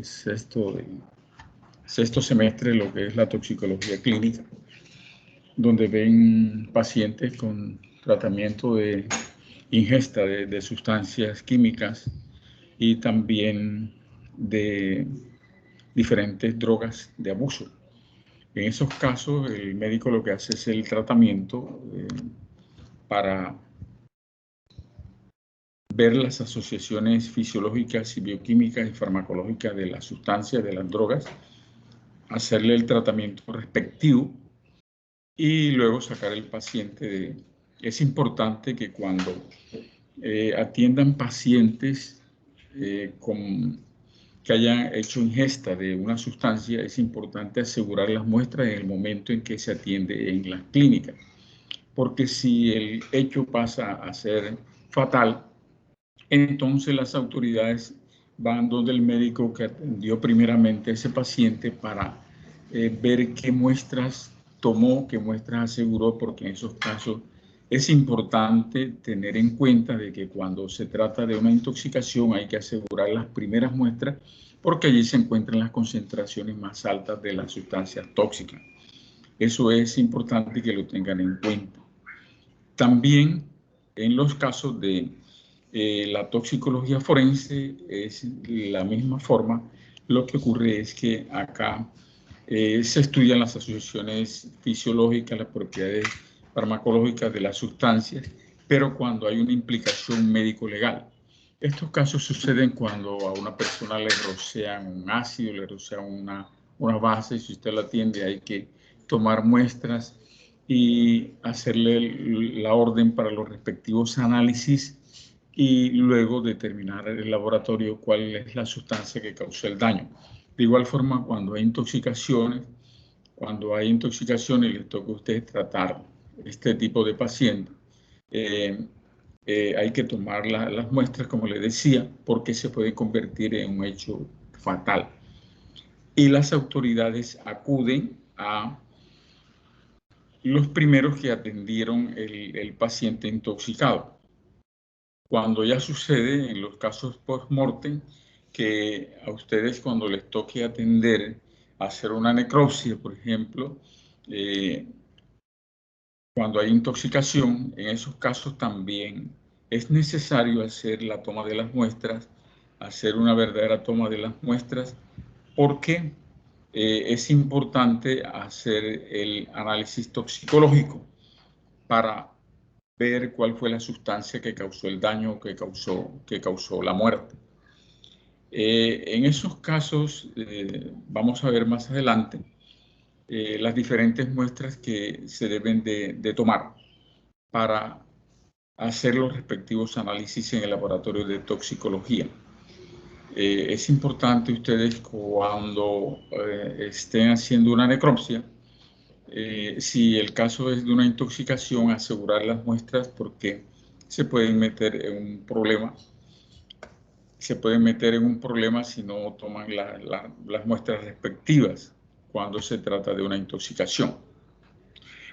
sexto semestre lo que es la toxicología clínica, donde ven pacientes con tratamiento de ingesta de sustancias químicas y también de diferentes drogas de abuso. En esos casos, el médico lo que hace es el tratamiento para ver las asociaciones fisiológicas y bioquímicas y farmacológicas de las sustancias, de las drogas, hacerle el tratamiento respectivo y luego sacar el paciente. Es importante que cuando atiendan pacientes que hayan hecho ingesta de una sustancia, es importante asegurar las muestras en el momento en que se atiende en las clínicas, porque si el hecho pasa a ser fatal, entonces las autoridades van donde el médico que atendió primeramente a ese paciente para ver qué muestras tomó, qué muestras aseguró, porque en esos casos es importante tener en cuenta de que cuando se trata de una intoxicación hay que asegurar las primeras muestras porque allí se encuentran las concentraciones más altas de las sustancias tóxicas. Eso es importante que lo tengan en cuenta. También en los casos de la toxicología forense es la misma forma. Lo que ocurre es que acá se estudian las asociaciones fisiológicas, las propiedades farmacológicas de las sustancias, pero cuando hay una implicación médico-legal. Estos casos suceden cuando a una persona le rocean un ácido, le rocean una base, si usted la atiende hay que tomar muestras y hacerle la orden para los respectivos análisis y luego determinar el laboratorio cuál es la sustancia que causó el daño. De igual forma, cuando hay intoxicaciones les toca a ustedes tratar este tipo de pacientes. Hay que tomar las muestras, como les decía, porque se puede convertir en un hecho fatal. Y las autoridades acuden a los primeros que atendieron el paciente intoxicado. Cuando ya sucede en los casos post-mortem, que a ustedes cuando les toque atender, hacer una necropsia, por ejemplo, cuando hay intoxicación, en esos casos también es necesario hacer la toma de las muestras, hacer una verdadera toma de las muestras, porque es importante hacer el análisis toxicológico para ver cuál fue la sustancia que causó el daño, que causó la muerte. En esos casos, vamos a ver más adelante las diferentes muestras que se deben de tomar para hacer los respectivos análisis en el laboratorio de toxicología. Es importante ustedes cuando estén haciendo una necropsia, si el caso es de una intoxicación, asegurar las muestras porque se pueden meter en un problema. Se pueden meter en un problema si no toman las muestras respectivas cuando se trata de una intoxicación.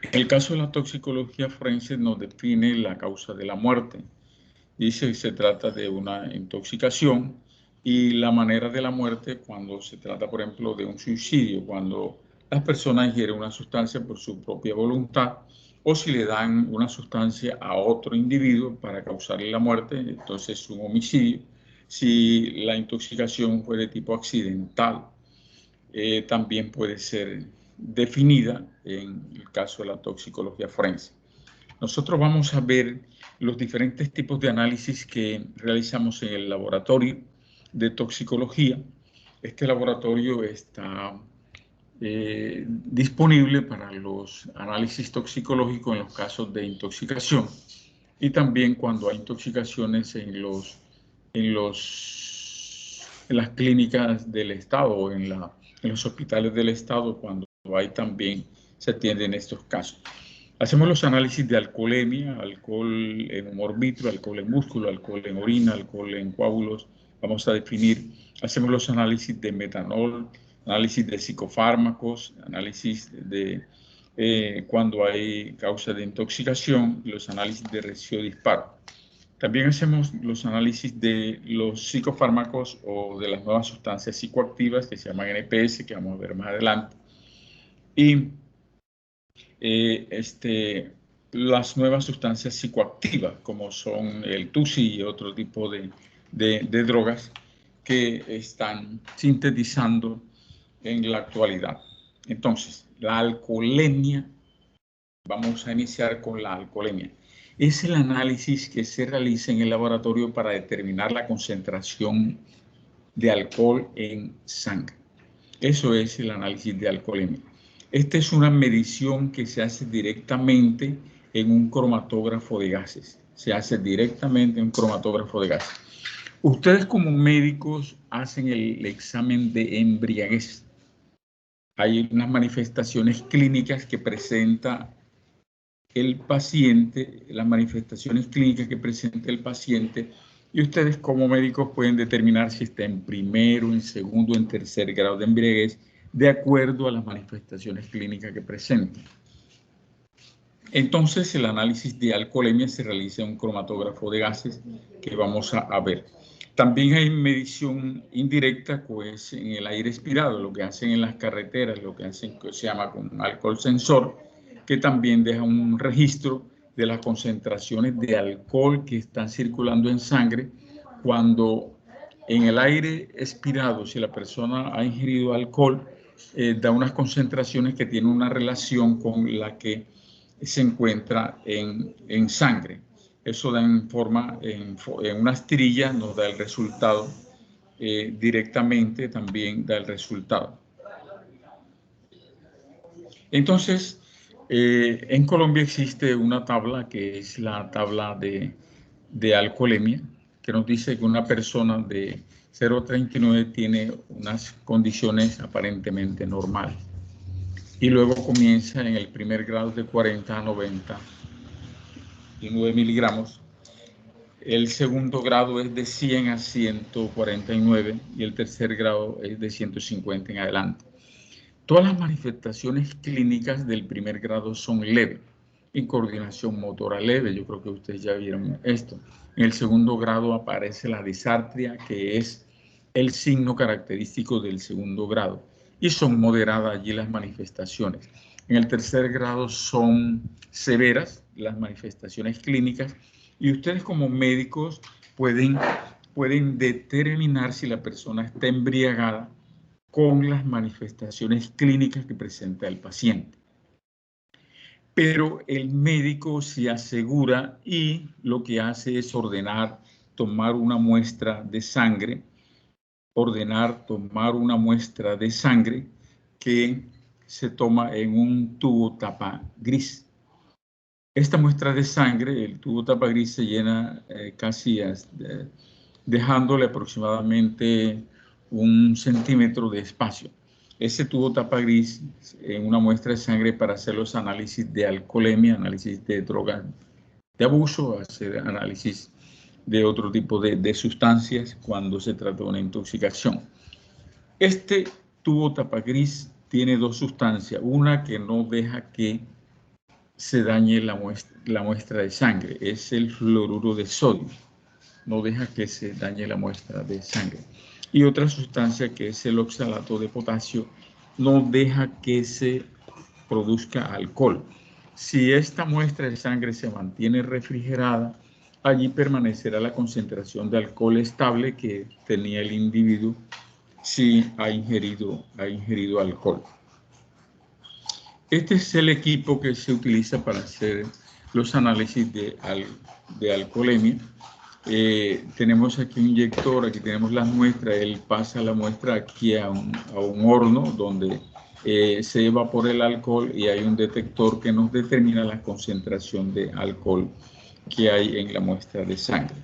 En el caso de la toxicología forense nos define la causa de la muerte. Dice que se trata de una intoxicación y la manera de la muerte cuando se trata, por ejemplo, de un suicidio, cuando las personas ingieren una sustancia por su propia voluntad o si le dan una sustancia a otro individuo para causarle la muerte, entonces es un homicidio. Si la intoxicación fue de tipo accidental, también puede ser definida en el caso de la toxicología forense. Nosotros vamos a ver los diferentes tipos de análisis que realizamos en el laboratorio de toxicología. Este laboratorio está disponible para los análisis toxicológicos en los casos de intoxicación y también cuando hay intoxicaciones en las clínicas del Estado o en los hospitales del Estado, cuando hay también se atienden estos casos. Hacemos los análisis de alcoholemia, alcohol en humor vitro, alcohol en músculo, alcohol en orina, alcohol en coágulos. Vamos a definir, hacemos los análisis de metanol, análisis de psicofármacos, análisis de cuando hay causa de intoxicación, los análisis de resio disparo. También hacemos los análisis de los psicofármacos o de las nuevas sustancias psicoactivas que se llaman NPS, que vamos a ver más adelante. Y las nuevas sustancias psicoactivas, como son el TUSI y otro tipo de drogas que están sintetizando en la actualidad. Entonces, la alcoholemia, vamos a iniciar con la alcoholemia. Es el análisis que se realiza en el laboratorio para determinar la concentración de alcohol en sangre. Eso es el análisis de alcoholemia. Esta es una medición que se hace directamente en un cromatógrafo de gases. Se hace directamente en un cromatógrafo de gases. Ustedes como médicos hacen el examen de embriaguez. Hay unas manifestaciones clínicas que presenta el paciente, las manifestaciones clínicas que presenta el paciente, y ustedes como médicos pueden determinar si está en primero, en segundo, en tercer grado de embriaguez, de acuerdo a las manifestaciones clínicas que presenta. Entonces, el análisis de alcoholemia se realiza en un cromatógrafo de gases que vamos a ver. También hay medición indirecta, pues en el aire expirado, lo que hacen en las carreteras, lo que hacen que se llama con alcohol sensor, que también deja un registro de las concentraciones de alcohol que están circulando en sangre cuando en el aire expirado, si la persona ha ingerido alcohol, da unas concentraciones que tienen una relación con la que se encuentra en sangre. Eso da en unas tirillas, nos da el resultado, directamente también da el resultado. Entonces, en Colombia existe una tabla que es la tabla de alcoholemia, que nos dice que una persona de 0,39 tiene unas condiciones aparentemente normales. Y luego comienza en el primer grado de 40 a 99 miligramos. El segundo grado es de 100 a 149 y el tercer grado es de 150 en adelante. Todas las manifestaciones clínicas del primer grado son leves, en coordinación motora leve, yo creo que ustedes ya vieron esto. En el segundo grado aparece la disartria, que es el signo característico del segundo grado, y son moderadas allí las manifestaciones. En el tercer grado son severas las manifestaciones clínicas, y ustedes como médicos pueden determinar si la persona está embriagada con las manifestaciones clínicas que presenta el paciente. Pero el médico se asegura y lo que hace es ordenar tomar una muestra de sangre, que se toma en un tubo tapa gris. Esta muestra de sangre, el tubo tapa gris, se llena casi dejándole aproximadamente 1 centímetro de espacio. Ese tubo tapa gris en una muestra de sangre para hacer los análisis de alcoholemia, análisis de drogas de abuso, hacer análisis de otro tipo de sustancias cuando se trata de una intoxicación. Este tubo tapa gris tiene 2 sustancias, una que no deja que se dañe la muestra de sangre, es el fluoruro de sodio. No deja que se dañe la muestra de sangre. Y otra sustancia que es el oxalato de potasio no deja que se produzca alcohol. Si esta muestra de sangre se mantiene refrigerada, allí permanecerá la concentración de alcohol estable que tenía el individuo si ha ingerido alcohol. Este es el equipo que se utiliza para hacer los análisis de alcoholemia. Tenemos aquí un inyector, aquí tenemos las muestras, él pasa la muestra aquí a un horno donde se evapora el alcohol y hay un detector que nos determina la concentración de alcohol que hay en la muestra de sangre.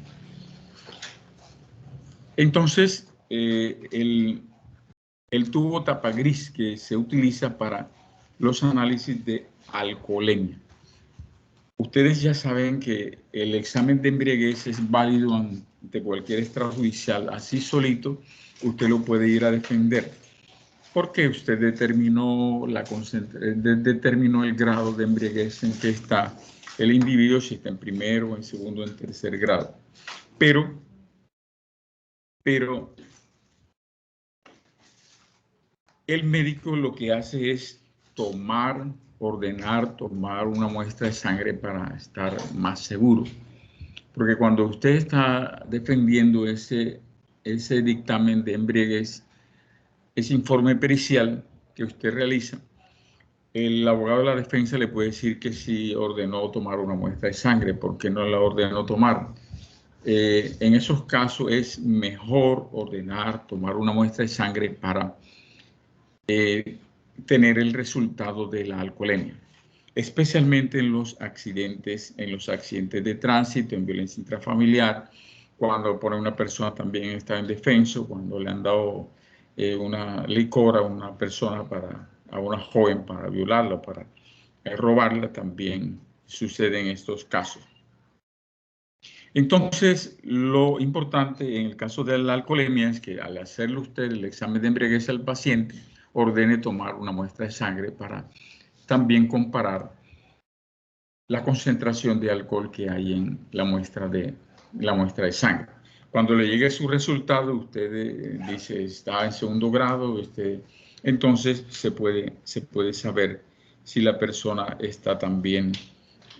Entonces, el tubo tapa gris que se utiliza para los análisis de alcoholemia. Ustedes ya saben que el examen de embriaguez es válido ante cualquier extrajudicial. Así solito, usted lo puede ir a defender. Porque usted determinó el grado de embriaguez en que está el individuo si está en primero, en segundo, en tercer grado. Pero el médico lo que hace es ordenar tomar una muestra de sangre para estar más seguro. Porque cuando usted está defendiendo ese dictamen de embriaguez, ese informe pericial que usted realiza, el abogado de la defensa le puede decir que sí ordenó tomar una muestra de sangre, porque no la ordenó tomar. En esos casos es mejor ordenar tomar una muestra de sangre para tener el resultado de la alcoholemia, especialmente en los accidentes de tránsito, en violencia intrafamiliar, cuando por una persona también está indefenso, cuando le han dado una licor a una persona, a una joven para violarla, para robarla, también sucede en estos casos. Entonces, lo importante en el caso de la alcoholemia es que al hacerle usted el examen de embriaguez al paciente, ordene tomar una muestra de sangre para también comparar la concentración de alcohol que hay en la muestra de sangre. Cuando le llegue su resultado, usted dice está en segundo grado, entonces se puede saber si la persona está también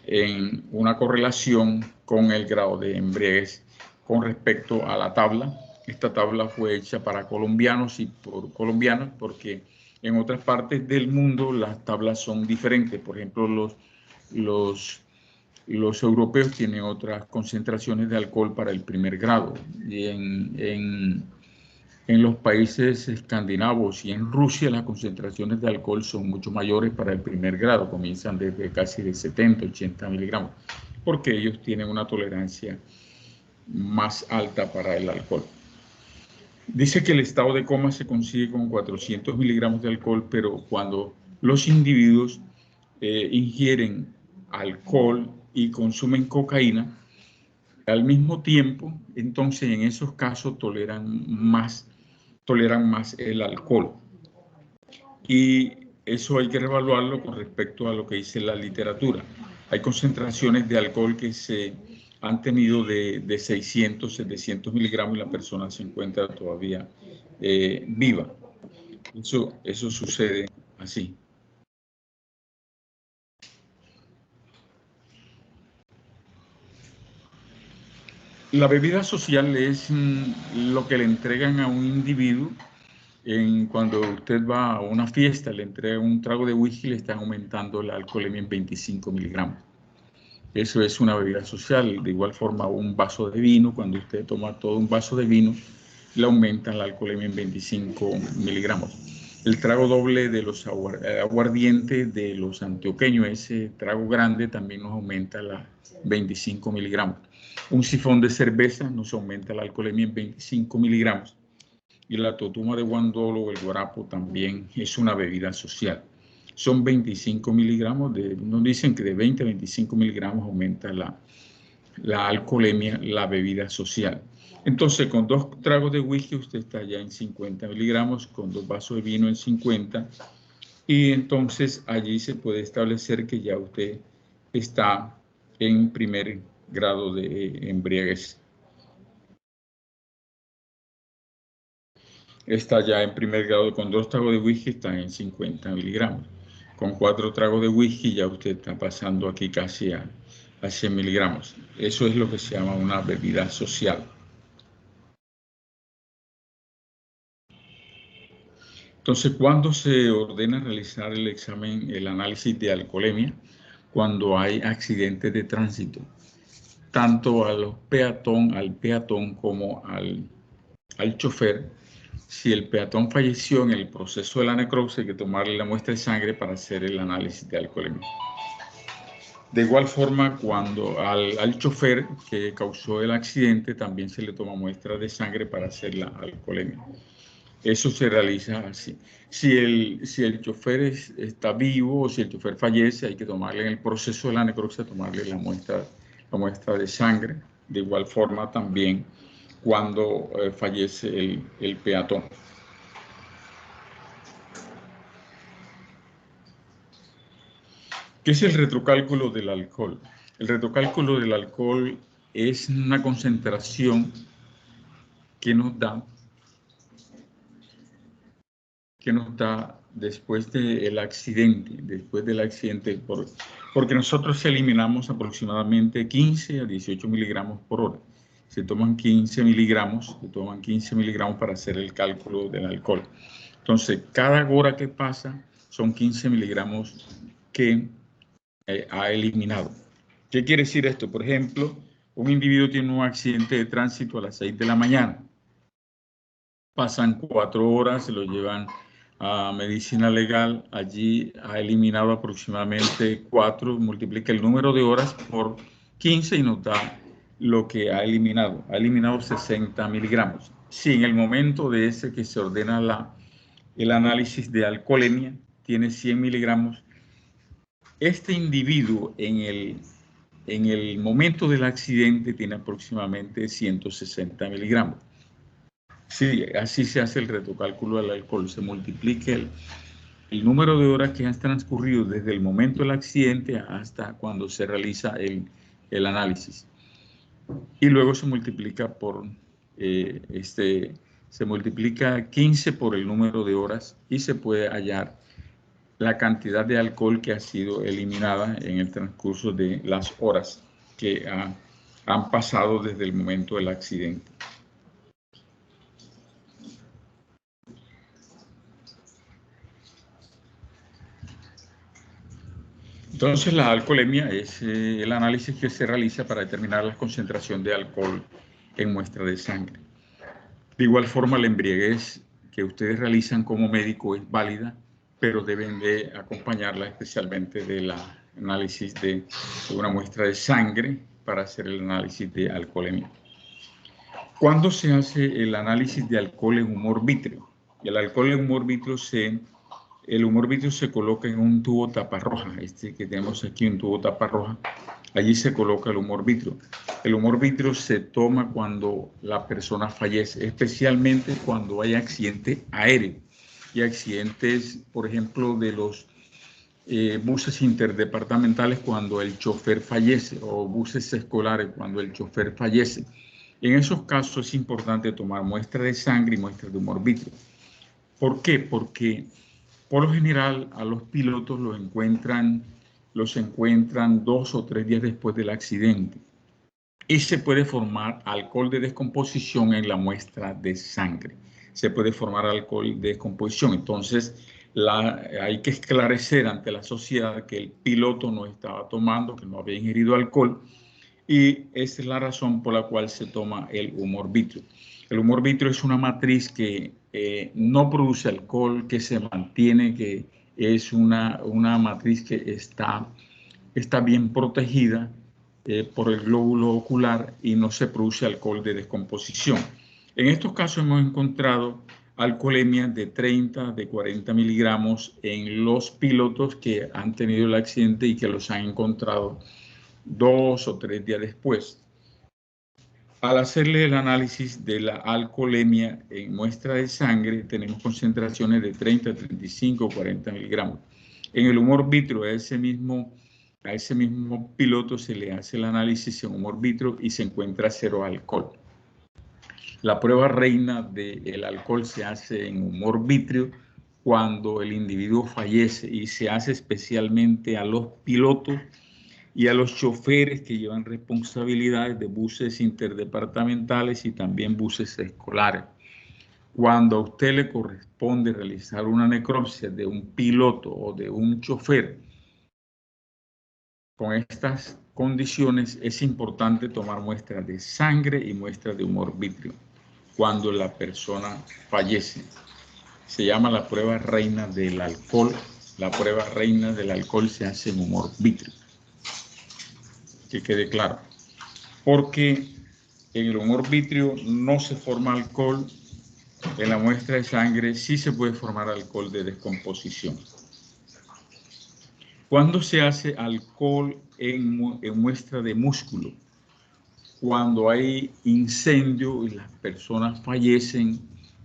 en una correlación con el grado de embriaguez con respecto a la tabla. Esta tabla fue hecha para colombianos y por colombianos porque en otras partes del mundo las tablas son diferentes. Por ejemplo, los europeos tienen otras concentraciones de alcohol para el primer grado. Y en los países escandinavos y en Rusia las concentraciones de alcohol son mucho mayores para el primer grado, comienzan desde casi de 70, 80 miligramos, porque ellos tienen una tolerancia más alta para el alcohol. Dice que el estado de coma se consigue con 400 miligramos de alcohol, pero cuando los individuos ingieren alcohol y consumen cocaína al mismo tiempo, entonces en esos casos toleran más el alcohol. Y eso hay que revaluarlo con respecto a lo que dice la literatura. Hay concentraciones de alcohol que se han tenido de 600, 700 miligramos y la persona se encuentra todavía viva. Eso sucede así. La bebida social es lo que le entregan a un individuo cuando usted va a una fiesta, le entregan un trago de whisky, le están aumentando la alcoholemia en 25 miligramos. Eso es una bebida social. De igual forma, un vaso de vino, cuando usted toma todo un vaso de vino, le aumentan la alcoholemia en 25 miligramos. El trago doble de los aguardientes de los antioqueños, ese trago grande, también nos aumenta la 25 miligramos. Un sifón de cerveza nos aumenta la alcoholemia en 25 miligramos. Y la totuma de guandolo o el guarapo también es una bebida social. Son 25 miligramos, nos dicen que de 20 a 25 miligramos aumenta la alcoholemia, la bebida social. Entonces, con 2 tragos de whisky usted está ya en 50 miligramos, con 2 vasos de vino en 50, y entonces allí se puede establecer que ya usted está en primer grado de embriaguez. Está ya en primer grado, con 2 tragos de whisky está en 50 miligramos. Con 4 tragos de whisky ya usted está pasando aquí casi a 100 miligramos. Eso es lo que se llama una bebida social. Entonces, ¿cuándo se ordena realizar el examen, el análisis de alcoholemia? Cuando hay accidentes de tránsito, tanto al peatón como al chofer. Si el peatón falleció en el proceso de la necropsia, hay que tomarle la muestra de sangre para hacer el análisis de alcoholemia. De igual forma, cuando al chofer que causó el accidente también se le toma muestra de sangre para hacer la alcoholemia. Eso se realiza así. Si el chofer está vivo o si el chofer fallece, hay que tomarle en el proceso de la necropsia, tomarle la muestra de sangre. De igual forma también cuando fallece el peatón. ¿Qué es el retrocálculo del alcohol? El retocálculo del alcohol es una concentración que nos da después del accidente, porque nosotros eliminamos aproximadamente 15 a 18 miligramos por hora. Se toman 15 miligramos para hacer el cálculo del alcohol. Entonces, cada hora que pasa son 15 miligramos que ha eliminado. ¿Qué quiere decir esto? Por ejemplo, un individuo tiene un accidente de tránsito a las 6 de la mañana. Pasan 4 horas, se lo llevan a medicina legal. Allí ha eliminado aproximadamente 4, multiplica el número de horas por 15 y nos da lo que ha eliminado. Ha eliminado 60 miligramos. Si en el momento de ese que se ordena el análisis de alcoholemia tiene 100 miligramos, este individuo en el momento del accidente tiene aproximadamente 160 miligramos. Sí, así se hace el retocálculo del alcohol. Se multiplica el número de horas que han transcurrido desde el momento del accidente hasta cuando se realiza el análisis. Y luego se multiplica se multiplica 15 por el número de horas y se puede hallar la cantidad de alcohol que ha sido eliminada en el transcurso de las horas que han pasado desde el momento del accidente. Entonces, la alcoholemia es el análisis que se realiza para determinar la concentración de alcohol en muestra de sangre. De igual forma, la embriaguez que ustedes realizan como médico es válida, pero deben de acompañarla especialmente del análisis de una muestra de sangre para hacer el análisis de alcoholemia. ¿Cuándo se hace el análisis de alcohol en humor vítreo? El alcohol en humor vítreo el humor vítreo se coloca en un tubo taparroja, que tenemos aquí, un tubo taparroja. Allí se coloca el humor vítreo. El humor vítreo se toma cuando la persona fallece, especialmente cuando hay accidentes aéreos y accidentes, por ejemplo, de los buses interdepartamentales cuando el chofer fallece, o buses escolares cuando el chofer fallece. En esos casos es importante tomar muestras de sangre y muestras de humor vítreo. ¿Por qué? Porque por lo general a los pilotos los encuentran 2 o 3 días después del accidente y se puede formar alcohol de descomposición en la muestra de sangre. Se puede formar alcohol de descomposición. Entonces hay que esclarecer ante la sociedad que el piloto no estaba tomando, que no había ingerido alcohol, y esa es la razón por la cual se toma el humor vítreo. El humor vítreo es una matriz que no produce alcohol, que se mantiene, que es una matriz que está bien protegida por el glóbulo ocular y no se produce alcohol de descomposición. En estos casos hemos encontrado alcoholemia de 30, de 40 miligramos en los pilotos que han tenido el accidente y que los han encontrado 2 o 3 días después. Al hacerle el análisis de la alcoholemia en muestra de sangre, tenemos concentraciones de 30, 35 o 40 miligramos. En el humor vítreo, a ese mismo piloto se le hace el análisis en humor vítreo y se encuentra 0 alcohol. La prueba reina del alcohol se hace en humor vítreo cuando el individuo fallece y se hace especialmente a los pilotos y a los choferes que llevan responsabilidades de buses interdepartamentales y también buses escolares. Cuando a usted le corresponde realizar una necropsia de un piloto o de un chofer con estas condiciones, es importante tomar muestras de sangre y muestras de humor vítreo cuando la persona fallece. Se llama la prueba reina del alcohol. La prueba reina del alcohol se hace en humor vítreo. Que quede claro, porque en el humor vítreo no se forma alcohol, en la muestra de sangre sí se puede formar alcohol de descomposición. ¿Cuándo se hace alcohol en muestra de músculo? Cuando hay incendio y las personas fallecen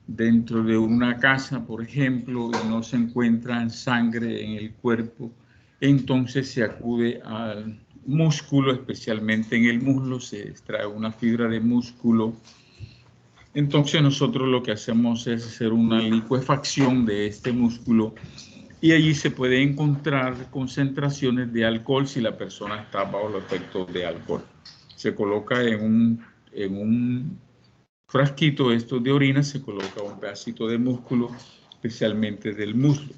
dentro de una casa, por ejemplo, y no se encuentra sangre en el cuerpo, entonces se acude músculo, especialmente en el muslo, se extrae una fibra de músculo. Entonces nosotros lo que hacemos es hacer una licuefacción de este músculo y allí se puede encontrar concentraciones de alcohol si la persona está bajo los efectos de alcohol. Se coloca en un frasquito esto de orina, se coloca un pedacito de músculo, especialmente del muslo.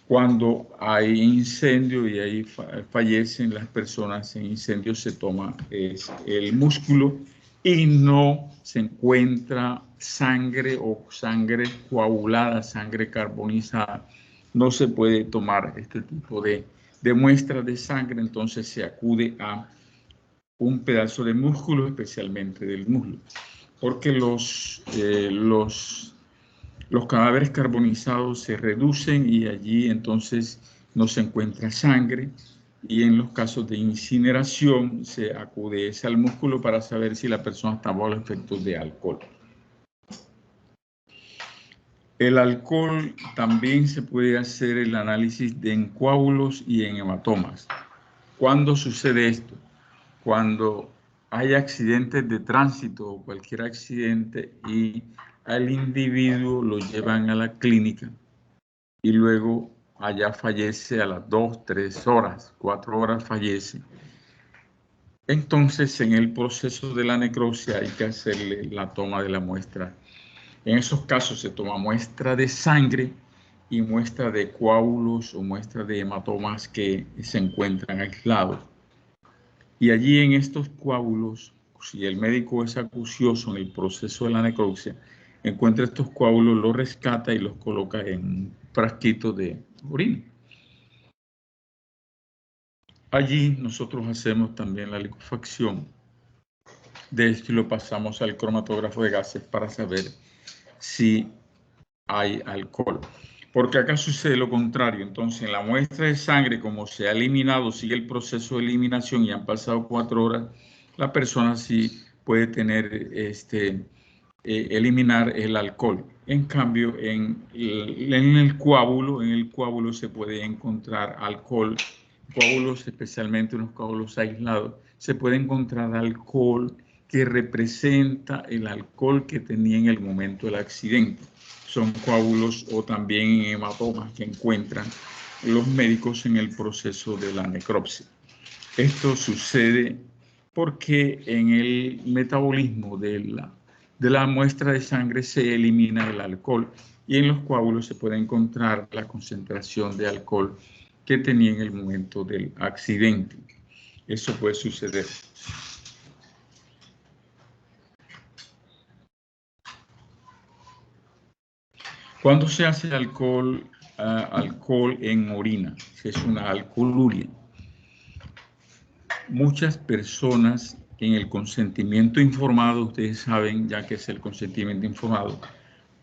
Cuando hay incendio y ahí fallecen las personas en incendio, se toma el músculo y no se encuentra sangre o sangre coagulada, sangre carbonizada. No se puede tomar este tipo de muestras de sangre, entonces se acude a un pedazo de músculo, especialmente del muslo, porque los cadáveres carbonizados se reducen y allí entonces no se encuentra sangre, y en los casos de incineración se acude al músculo para saber si la persona está bajo los efectos de alcohol. El alcohol también se puede hacer el análisis en coágulos y en hematomas. ¿Cuándo sucede esto? Cuando hay accidentes de tránsito o cualquier accidente y al individuo lo llevan a la clínica y luego allá fallece a las 2, 3 horas, 4 horas fallece. Entonces, en el proceso de la necropsia hay que hacerle la toma de la muestra. En esos casos se toma muestra de sangre y muestra de coágulos o muestra de hematomas que se encuentran aislados. Y allí en estos coágulos, si el médico es acucioso en el proceso de la necropsia, encuentra estos coágulos, los rescata y los coloca en un frasquito de orina. Allí nosotros hacemos también la licuefacción de esto y lo pasamos al cromatógrafo de gases para saber si hay alcohol. Porque acá sucede lo contrario. Entonces, en la muestra de sangre, como se ha eliminado, sigue el proceso de eliminación y han pasado 4 horas, la persona sí puede tener, eliminar el alcohol. En cambio, en el coágulo se puede encontrar alcohol. Coágulos, especialmente unos coágulos aislados, se puede encontrar alcohol que representa el alcohol que tenía en el momento del accidente. Son coágulos o también hematomas que encuentran los médicos en el proceso de la necropsia. Esto sucede porque en el metabolismo de la muestra de sangre se elimina el alcohol y en los coágulos se puede encontrar la concentración de alcohol que tenía en el momento del accidente. Eso puede suceder. Cuando se hace alcohol en orina, es una alcoholuria. Muchas personas en el consentimiento informado, ustedes saben ya que es el consentimiento informado,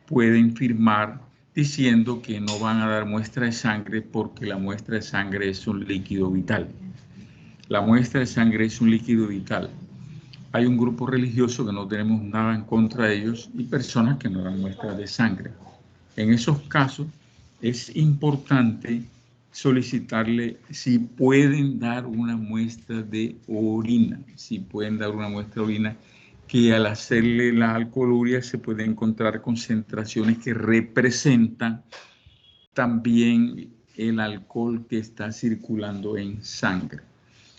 pueden firmar diciendo que no van a dar muestra de sangre porque la muestra de sangre es un líquido vital. La muestra de sangre es un líquido vital. Hay un grupo religioso que no tenemos nada en contra de ellos y personas que no dan muestras de sangre. En esos casos es importante solicitarle si pueden dar una muestra de orina, que al hacerle la alcoholuria se puede encontrar concentraciones que representan también el alcohol que está circulando en sangre.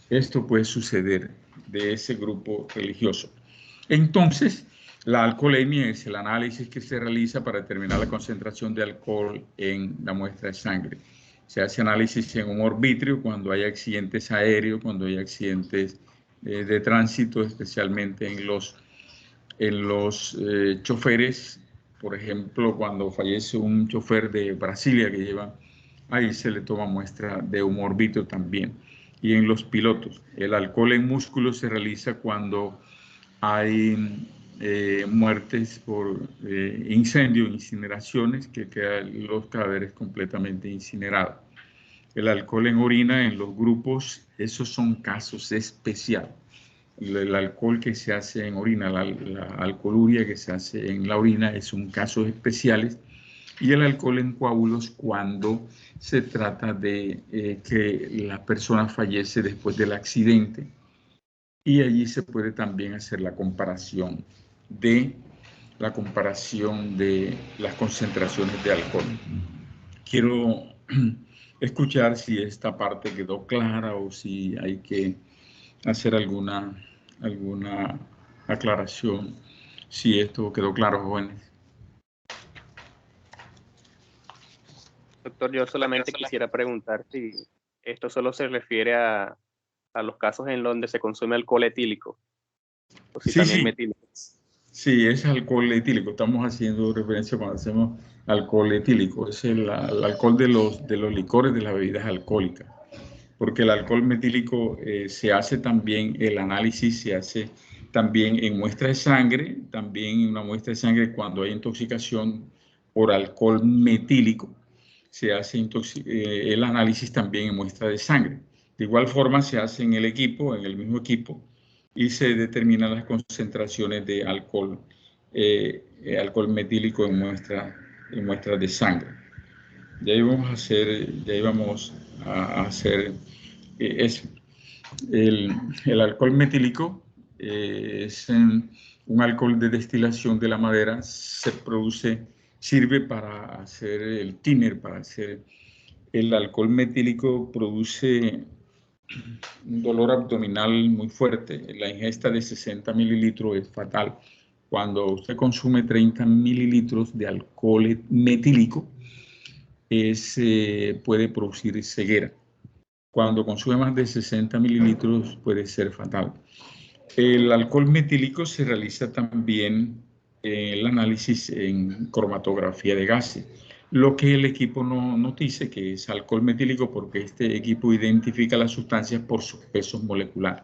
Esto puede suceder de ese grupo religioso. Entonces, la alcoholemia es el análisis que se realiza para determinar la concentración de alcohol en la muestra de sangre. Se hace análisis en humor vítreo cuando hay accidentes aéreos, cuando hay accidentes de tránsito, especialmente en los choferes. Por ejemplo, cuando fallece un chofer de Brasilia que lleva, ahí se le toma muestra de humor vítreo también. Y en los pilotos, el alcohol en músculo se realiza cuando hay muertes por incendio, incineraciones, que quedan los cadáveres completamente incinerados. El alcohol en orina en los grupos, esos son casos especiales. El alcohol que se hace en orina, la alcoholuria que se hace en la orina, es un caso especial y el alcohol en coágulos cuando se trata de que la persona fallece después del accidente. Y allí se puede también hacer la comparación de las concentraciones de alcohol. Quiero escuchar si esta parte quedó clara o si hay que hacer alguna aclaración, si esto quedó claro, jóvenes. Doctor, yo solamente quisiera preguntar si esto solo se refiere a los casos en donde se consume alcohol etílico, o si Sí, también sí, metílico. sí, es alcohol etílico. Estamos haciendo referencia cuando hacemos alcohol etílico. Es el alcohol de los licores, de las bebidas alcohólicas. Porque el alcohol metílico se hace también, el análisis se hace también en muestra de sangre, también en una muestra de sangre cuando hay intoxicación por alcohol metílico, se hace el análisis también en muestra de sangre. De igual forma se hace en el equipo, en el mismo equipo, y se determinan las concentraciones de alcohol, alcohol metílico en muestras de sangre. Ya íbamos a hacer eso. El alcohol metílico es un alcohol de destilación de la madera, sirve para hacer el thinner, para hacer el alcohol metílico produce un dolor abdominal muy fuerte. La ingesta de 60 mililitros es fatal. Cuando usted consume 30 mililitros de alcohol metílico, puede producir ceguera. Cuando consume más de 60 mililitros puede ser fatal. El alcohol metílico se realiza también el análisis en cromatografía de gases, lo que el equipo no dice que es alcohol metílico porque este equipo identifica las sustancias por sus pesos moleculares.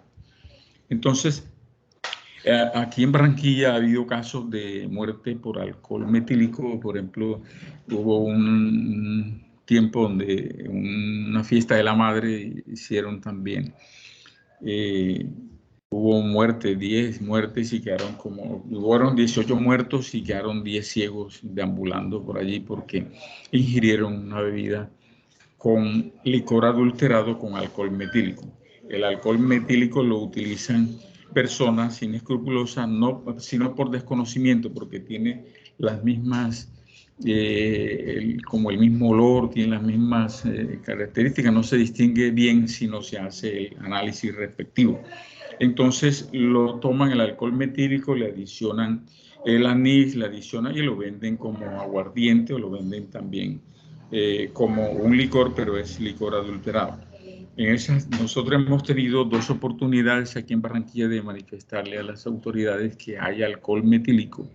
Entonces, aquí en Barranquilla ha habido casos de muerte por alcohol metílico. Por ejemplo, hubo un tiempo donde una fiesta de la madre hicieron también, hubo 10 muertes y hubo 18 muertos y quedaron 10 ciegos deambulando por allí porque ingirieron una bebida con licor adulterado con alcohol metílico. El alcohol metílico lo utilizan personas inescrupulosas, no, sino por desconocimiento, porque tiene las mismas, como el mismo olor, tiene las mismas características, no se distingue bien si no se hace el análisis respectivo. Entonces lo toman el alcohol metílico, le adicionan el anís, le adicionan y lo venden como aguardiente o lo venden también como un licor, pero es licor adulterado. Nosotros hemos tenido 2 oportunidades aquí en Barranquilla de manifestarle a las autoridades que hay alcohol metílico.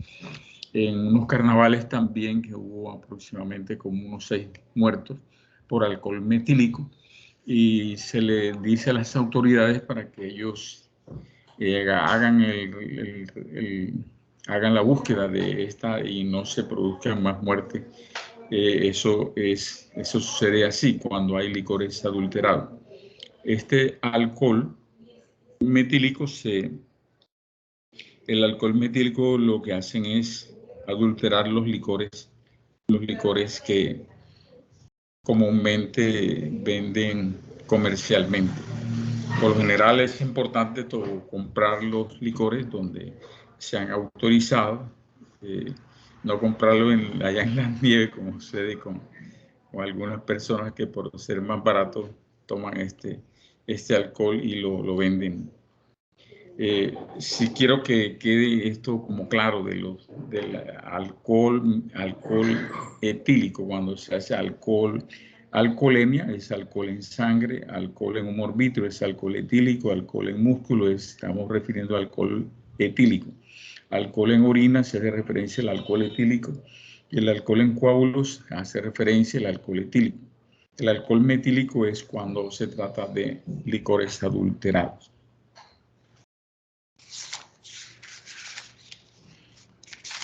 En unos carnavales también, que hubo aproximadamente como unos 6 muertos por alcohol metílico, y se le dice a las autoridades para que ellos hagan la búsqueda de esta y no se produzcan más muertes. Eso sucede así cuando hay licores adulterados. Este alcohol metílico, el alcohol metílico lo que hacen es adulterar los licores que comúnmente venden comercialmente. Por lo general es importante comprar los licores donde se han autorizado, no comprarlo allá en la nieve como sucede con algunas personas que por ser más barato toman este alcohol y lo venden. Sí quiero que quede esto como claro del alcohol etílico. Cuando se hace alcoholemia es alcohol en sangre, alcohol en humor vítreo es alcohol etílico, alcohol en músculo estamos refiriendo al alcohol etílico. Alcohol en orina se hace referencia al alcohol etílico y el alcohol en coágulos hace referencia al alcohol etílico. El alcohol metílico es cuando se trata de licores adulterados.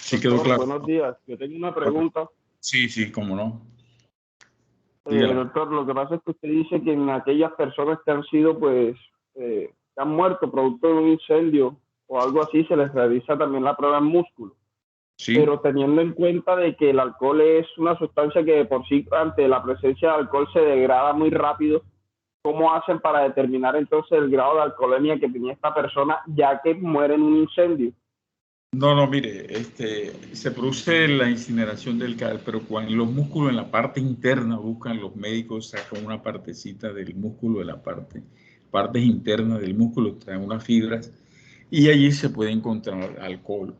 Sí, quedó claro. Buenos días. Yo tengo una pregunta. Sí, cómo no. Dígale. Doctor, lo que pasa es que usted dice que en aquellas personas que han sido, pues, que han muerto producto de un incendio o algo así, se les realiza también la prueba en músculo. Sí. Pero teniendo en cuenta de que el alcohol es una sustancia que de por sí ante la presencia de alcohol se degrada muy rápido, ¿cómo hacen para determinar entonces el grado de alcoholemia que tenía esta persona ya que muere en un incendio? No, mire, se produce la incineración del cadáver, pero cuando los músculos en la parte interna buscan, los médicos sacan una partecita del músculo de la partes internas del músculo, traen unas fibras y allí se puede encontrar alcohol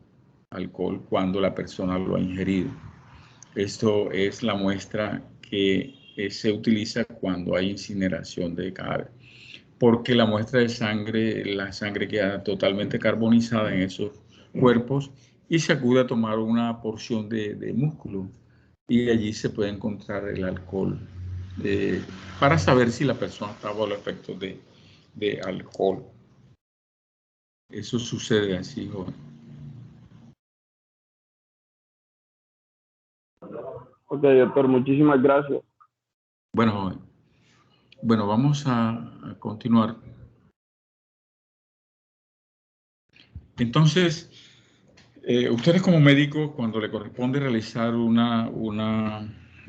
cuando la persona lo ha ingerido. Esto es la muestra que se utiliza cuando hay incineración de cadáver, porque la muestra de sangre, la sangre queda totalmente carbonizada en esos cuerpos y se acude a tomar una porción de músculo y allí se puede encontrar el alcohol para saber si la persona está bajo los efectos de alcohol. Eso sucede así, joven. Ok, doctor, muchísimas gracias. Bueno, joven. Bueno, vamos a continuar. Entonces, ustedes como médicos, cuando le corresponde realizar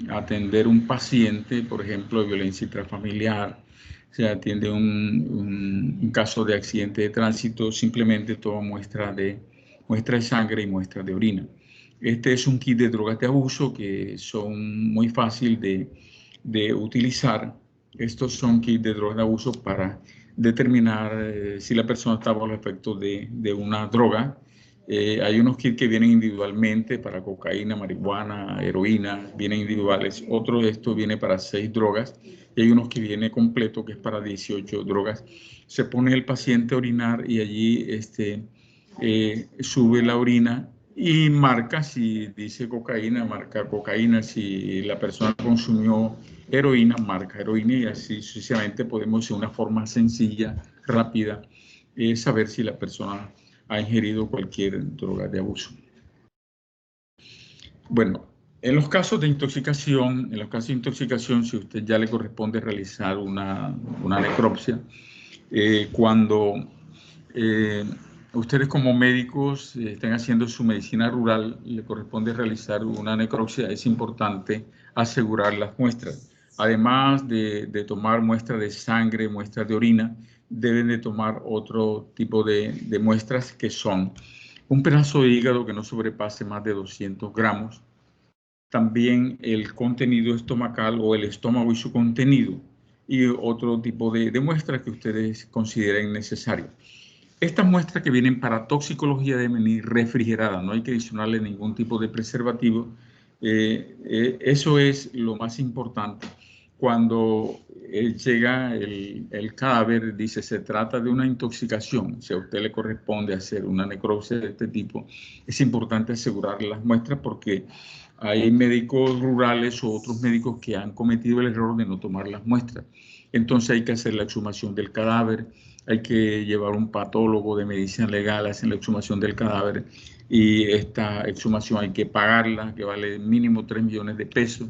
atender un paciente, por ejemplo, de violencia intrafamiliar, se atiende un caso de accidente de tránsito, simplemente toma muestra de sangre y muestra de orina. Este es un kit de drogas de abuso que son muy fáciles de utilizar. Estos son kits de drogas de abuso para determinar si la persona está bajo los efectos de una droga. Hay unos kits que vienen individualmente para cocaína, marihuana, heroína, vienen individuales. Otro de estos viene para 6 drogas y hay unos que viene completo que es para 18 drogas. Se pone el paciente a orinar y allí sube la orina y marca si dice cocaína, marca cocaína. Si la persona consumió heroína, marca heroína y así sucesivamente podemos de una forma sencilla, rápida, saber si la persona ha ingerido cualquier droga de abuso. Bueno, en los casos de intoxicación, si a usted ya le corresponde realizar una necropsia, cuando ustedes como médicos estén haciendo su medicina rural, le corresponde realizar una necropsia, es importante asegurar las muestras. Además de tomar muestras de sangre, muestras de orina, deben de tomar otro tipo de muestras que son un pedazo de hígado que no sobrepase más de 200 gramos, también el contenido estomacal o el estómago y su contenido, y otro tipo de muestras que ustedes consideren necesario. Estas muestras que vienen para toxicología deben venir refrigeradas, no hay que adicionarle ningún tipo de preservativo. Eso es lo más importante. Cuando llega el cadáver, dice, se trata de una intoxicación. Si a usted le corresponde hacer una necropsia de este tipo, es importante asegurar las muestras porque hay médicos rurales o otros médicos que han cometido el error de no tomar las muestras. Entonces hay que hacer la exhumación del cadáver, hay que llevar un patólogo de medicina legal, hacen la exhumación del cadáver y esta exhumación hay que pagarla, que vale mínimo 3 millones de pesos,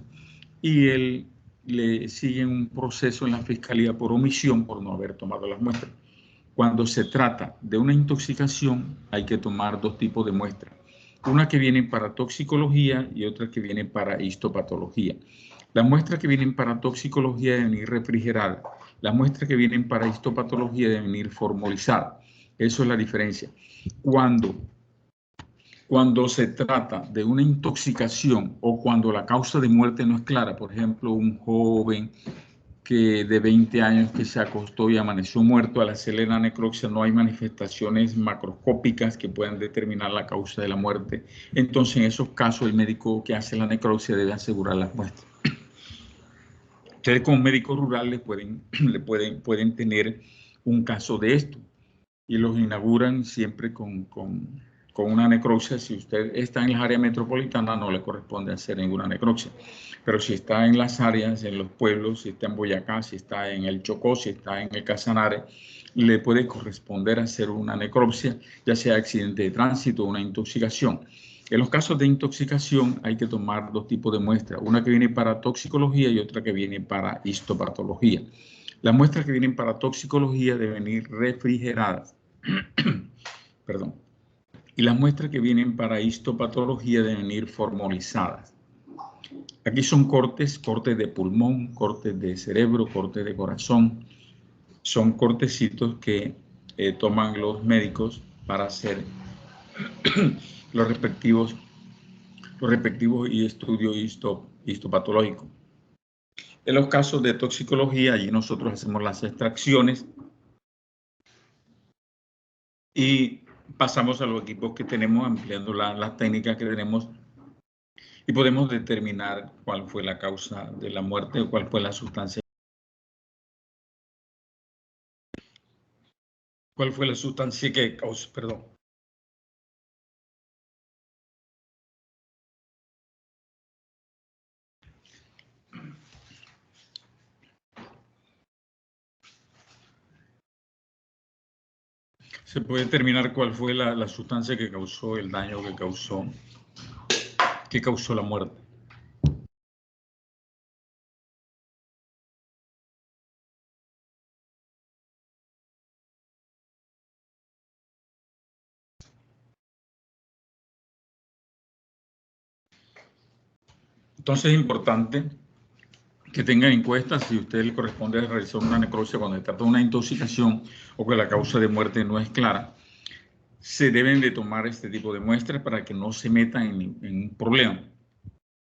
y él le sigue un proceso en la fiscalía por omisión por no haber tomado las muestras. Cuando se trata de una intoxicación hay que tomar 2 tipos de muestras, una que viene para toxicología y otra que viene para histopatología. Las muestras que vienen para toxicología deben ir refrigeradas. Las muestras que vienen para histopatología deben ir formalizadas. Eso es la diferencia. Cuando se trata de una intoxicación o cuando la causa de muerte no es clara, por ejemplo, un joven de 20 años que se acostó y amaneció muerto, al hacerle la necropsia no hay manifestaciones macroscópicas que puedan determinar la causa de la muerte. Entonces, en esos casos, el médico que hace la necropsia debe asegurar las muestras. Ustedes como médicos rurales pueden tener un caso de esto y los inauguran siempre con una necropsia. Si usted está en las áreas metropolitanas, no le corresponde hacer ninguna necropsia. Pero si está en las áreas, en los pueblos, si está en Boyacá, si está en el Chocó, si está en el Casanare, le puede corresponder hacer una necropsia, ya sea accidente de tránsito o una intoxicación. En los casos de intoxicación hay que tomar 2 tipos de muestras, una que viene para toxicología y otra que viene para histopatología. Las muestras que vienen para toxicología deben ir refrigeradas. Perdón. Y las muestras que vienen para histopatología deben ir formalizadas. Aquí son cortes de pulmón, cortes de cerebro, cortes de corazón. Son cortecitos que toman los médicos para hacer los respectivos y estudios histopatológicos. En los casos de toxicología, allí nosotros hacemos las extracciones y pasamos a los equipos que tenemos, ampliando las técnicas que tenemos, y podemos determinar cuál fue la causa de la muerte o cuál fue la sustancia. ¿Cuál fue la sustancia que causó? Perdón. Se puede determinar cuál fue la sustancia que causó el daño, que causó la muerte. Entonces es importante que tengan en cuenta si a usted le corresponde realizar una necropsia cuando se trata de una intoxicación o que la causa de muerte no es clara. Se deben de tomar este tipo de muestras para que no se metan en un problema.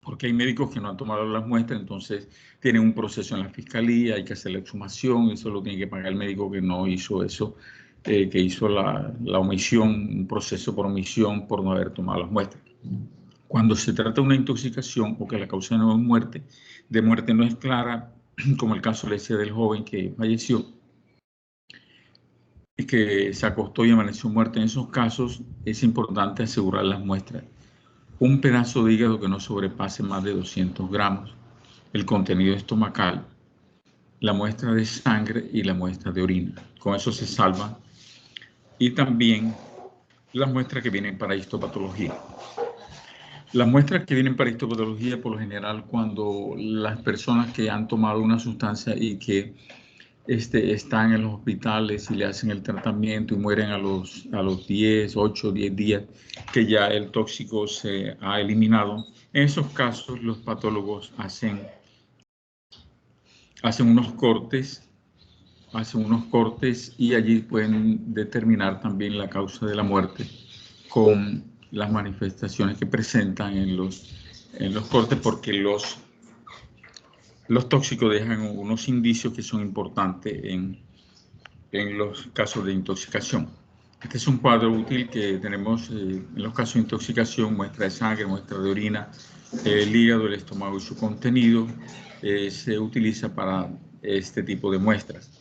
Porque hay médicos que no han tomado las muestras, entonces tienen un proceso en la fiscalía, hay que hacer la exhumación, eso lo tiene que pagar el médico que no hizo eso, que hizo la omisión, un proceso por omisión por no haber tomado las muestras. Cuando se trata de una intoxicación o que la causa de muerte no es clara, como el caso del joven que falleció y que se acostó y amaneció muerto, en esos casos es importante asegurar las muestras. Un pedazo de hígado que no sobrepase más de 200 gramos, el contenido estomacal, la muestra de sangre y la muestra de orina. Con eso se salva. Y también las muestras que vienen para histopatología. Las muestras que vienen para histopatología, por lo general, cuando las personas que han tomado una sustancia y que están en los hospitales y le hacen el tratamiento y mueren a los 8 o 10 días que ya el tóxico se ha eliminado, en esos casos los patólogos hacen unos cortes y allí pueden determinar también la causa de la muerte con las manifestaciones que presentan en los cortes, porque los tóxicos dejan unos indicios que son importantes en los casos de intoxicación. Este es un cuadro útil que tenemos en los casos de intoxicación: muestra de sangre, muestra de orina, el hígado, el estómago y su contenido. Se utiliza para este tipo de muestras.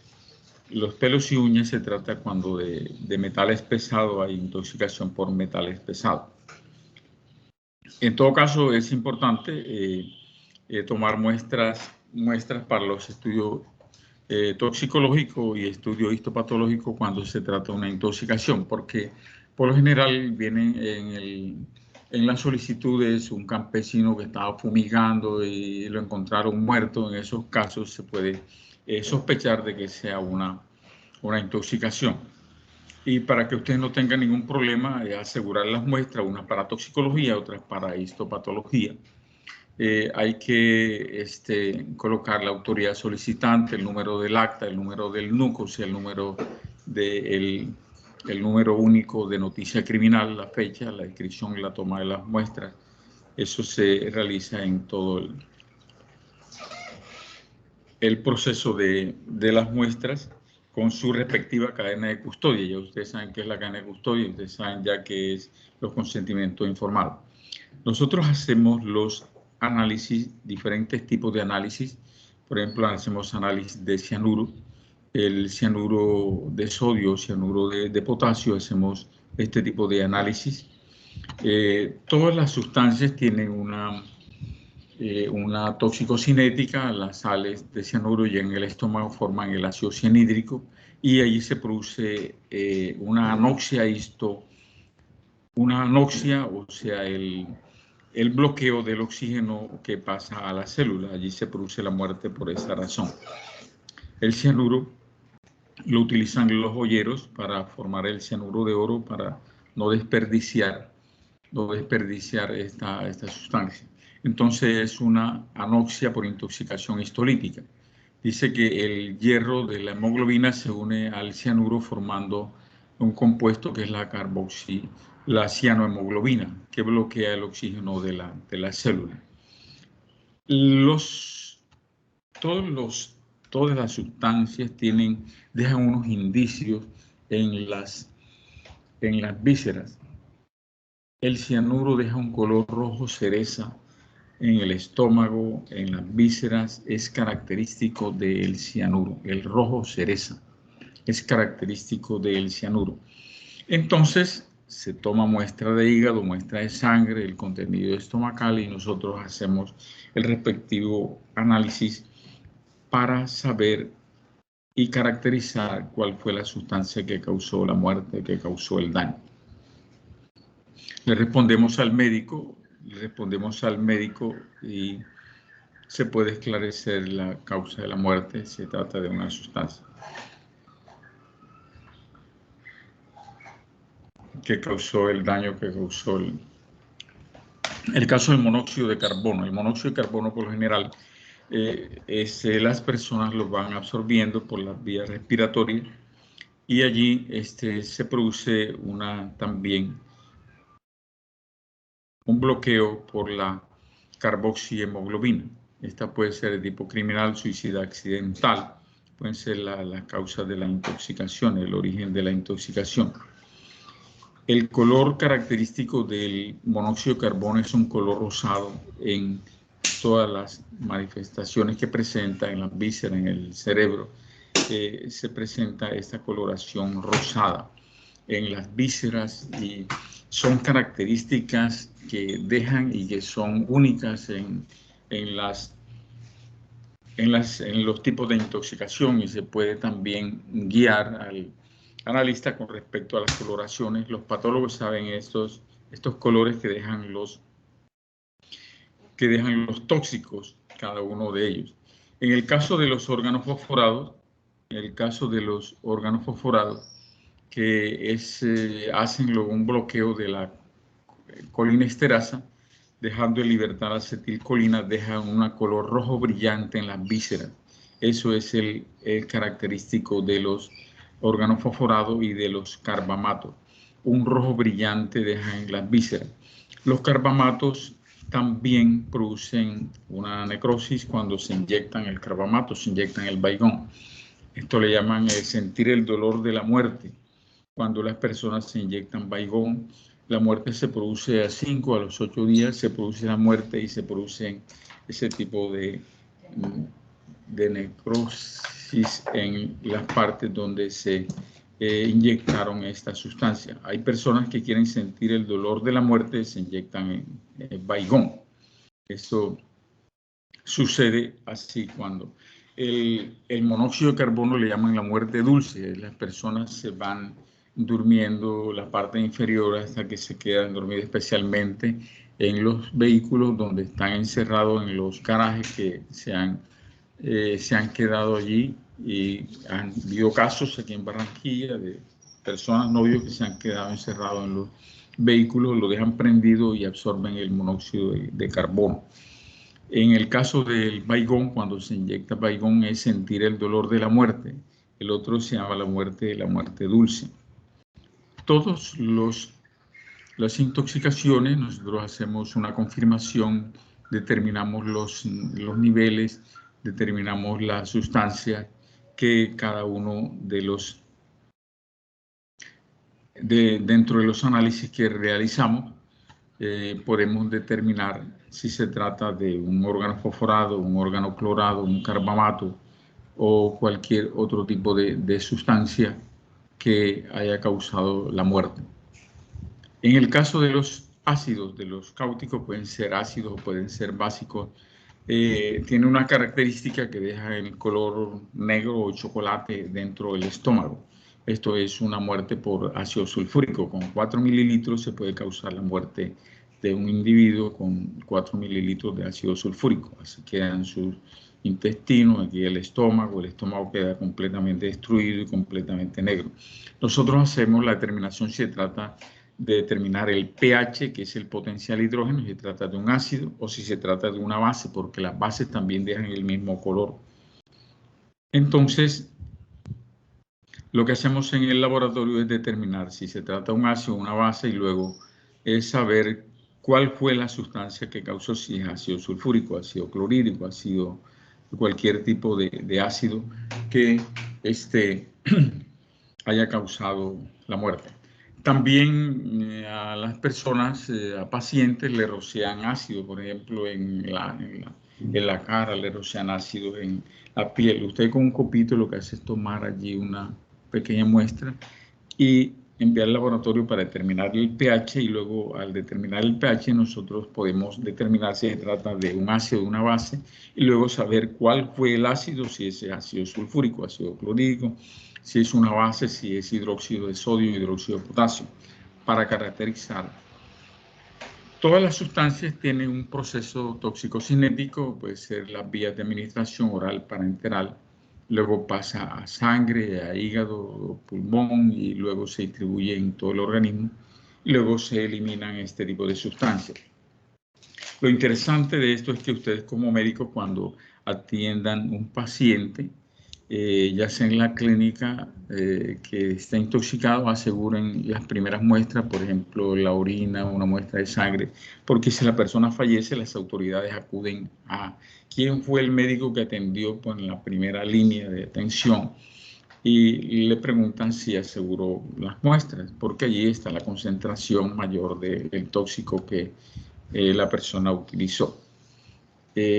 Los pelos y uñas se trata cuando de metales pesados hay intoxicación por metales pesados. En todo caso, es importante tomar muestras para los estudios toxicológicos y estudios histopatológicos cuando se trata de una intoxicación, porque por lo general viene en las solicitudes un campesino que estaba fumigando y lo encontraron muerto. En esos casos se puede sospechar de que sea una intoxicación. Y para que ustedes no tengan ningún problema, asegurar las muestras, unas para toxicología, otras para histopatología. Hay que colocar la autoridad solicitante, el número del acta, el número del NUC, o sea, el número único de noticia criminal, la fecha, la inscripción y la toma de las muestras. Eso se realiza en todo el proceso de las muestras con su respectiva cadena de custodia. Ya ustedes saben qué es la cadena de custodia, ustedes saben ya qué es los consentimientos informados. Nosotros hacemos los análisis, diferentes tipos de análisis. Por ejemplo, hacemos análisis de cianuro, el cianuro de sodio, cianuro de potasio, hacemos este tipo de análisis. Todas las sustancias tienen una toxicocinética. Las sales de cianuro ya en el estómago forman el ácido cianhídrico y allí se produce una anoxia, o sea, el bloqueo del oxígeno que pasa a la célula. Allí se produce la muerte por esa razón. El cianuro lo utilizan los joyeros para formar el cianuro de oro para no desperdiciar esta sustancia. Entonces es una anoxia por intoxicación histolítica. Dice que el hierro de la hemoglobina se une al cianuro formando un compuesto que es la cianohemoglobina, que bloquea el oxígeno de la célula. Todas las sustancias dejan unos indicios en las vísceras. El cianuro deja un color rojo cereza en el estómago, en las vísceras, es característico del cianuro. El rojo cereza es característico del cianuro. Entonces, se toma muestra de hígado, muestra de sangre, el contenido estomacal y nosotros hacemos el respectivo análisis para saber y caracterizar cuál fue la sustancia que causó la muerte, que causó el daño. Le respondemos al médico y se puede esclarecer la causa de la muerte. Se trata de una sustancia que causó el daño, que causó el caso del monóxido de carbono. El monóxido de carbono, por lo general, las personas lo van absorbiendo por las vías respiratorias y allí se produce también un bloqueo por la carboxihemoglobina. Esta puede ser de tipo criminal, suicida accidental, pueden ser la causa de la intoxicación, el origen de la intoxicación. El color característico del monóxido de carbono es un color rosado en todas las manifestaciones que presenta en las vísceras, en el cerebro. Se presenta esta coloración rosada en las vísceras y son características que dejan y que son únicas en los tipos de intoxicación, y se puede también guiar al analista con respecto a las coloraciones. Los patólogos saben estos colores que dejan los tóxicos, cada uno de ellos. En el caso de los órganos fosforados, que hacen un bloqueo de la colinesterasa, dejando en libertad la acetilcolina, dejan un color rojo brillante en las vísceras. Eso es el característico de los órganos fosforados y de los carbamatos. Un rojo brillante dejan en las vísceras. Los carbamatos también producen una necrosis cuando se inyectan el carbamato, se inyectan el baigón. Esto le llaman sentir el dolor de la muerte. Cuando las personas se inyectan baigón, la muerte se produce a 5 a los 8 días, se produce la muerte y se produce ese tipo de necrosis en las partes donde se inyectaron esta sustancia. Hay personas que quieren sentir el dolor de la muerte, se inyectan en baigón. Esto sucede así cuando el monóxido de carbono le llaman la muerte dulce. Las personas se van durmiendo la parte inferior hasta que se quedan dormidas, especialmente en los vehículos donde están encerrados en los garajes que se han quedado allí, y han habido casos aquí en Barranquilla de personas, novios, que se han quedado encerrados en los vehículos, lo dejan prendido y absorben el monóxido de carbono. En el caso del baigón, cuando se inyecta baigón, es sentir el dolor de la muerte. El otro se llama la muerte dulce. Todas las intoxicaciones, nosotros hacemos una confirmación, determinamos los niveles, determinamos la sustancia que cada uno dentro de los análisis que realizamos, podemos determinar si se trata de un órgano fosforado, un órgano clorado, un carbamato o cualquier otro tipo de sustancia que haya causado la muerte. En el caso de los ácidos, de los cáusticos, pueden ser ácidos o pueden ser básicos. Tiene una característica que deja el color negro o chocolate dentro del estómago. Esto es una muerte por ácido sulfúrico. Con 4 mililitros se puede causar la muerte de un individuo con 4 mililitros de ácido sulfúrico. Así quedan sus intestinos, aquí el estómago queda completamente destruido y completamente negro. Nosotros hacemos la determinación si se trata de determinar el pH, que es el potencial hidrógeno, si se trata de un ácido o si se trata de una base, porque las bases también dejan el mismo color. Entonces, lo que hacemos en el laboratorio es determinar si se trata de un ácido o una base y luego es saber cuál fue la sustancia que causó, si es ácido sulfúrico, ácido clorhídrico, ácido, cualquier tipo de ácido que haya causado la muerte. También a las personas, a pacientes, le rocian ácido, por ejemplo, en la cara, le rocian ácido en la piel. Usted con un copito lo que hace es tomar allí una pequeña muestra y enviar al laboratorio para determinar el pH, y luego al determinar el pH nosotros podemos determinar si se trata de un ácido o de una base, y luego saber cuál fue el ácido, si es ácido sulfúrico, ácido clorhídrico, si es una base, si es hidróxido de sodio, hidróxido de potasio, para caracterizar. Todas las sustancias tienen un proceso toxicocinético, puede ser las vías de administración oral, parenteral, luego pasa a sangre, a hígado, pulmón, y luego se distribuye en todo el organismo, y luego se eliminan este tipo de sustancias. Lo interesante de esto es que ustedes como médicos, cuando atiendan un paciente, ya sea en la clínica que está intoxicado, aseguren las primeras muestras, por ejemplo, la orina, una muestra de sangre, porque si la persona fallece, las autoridades acuden a quién fue el médico que atendió en la primera línea de atención y le preguntan si aseguró las muestras, porque allí está la concentración mayor del tóxico que la persona utilizó.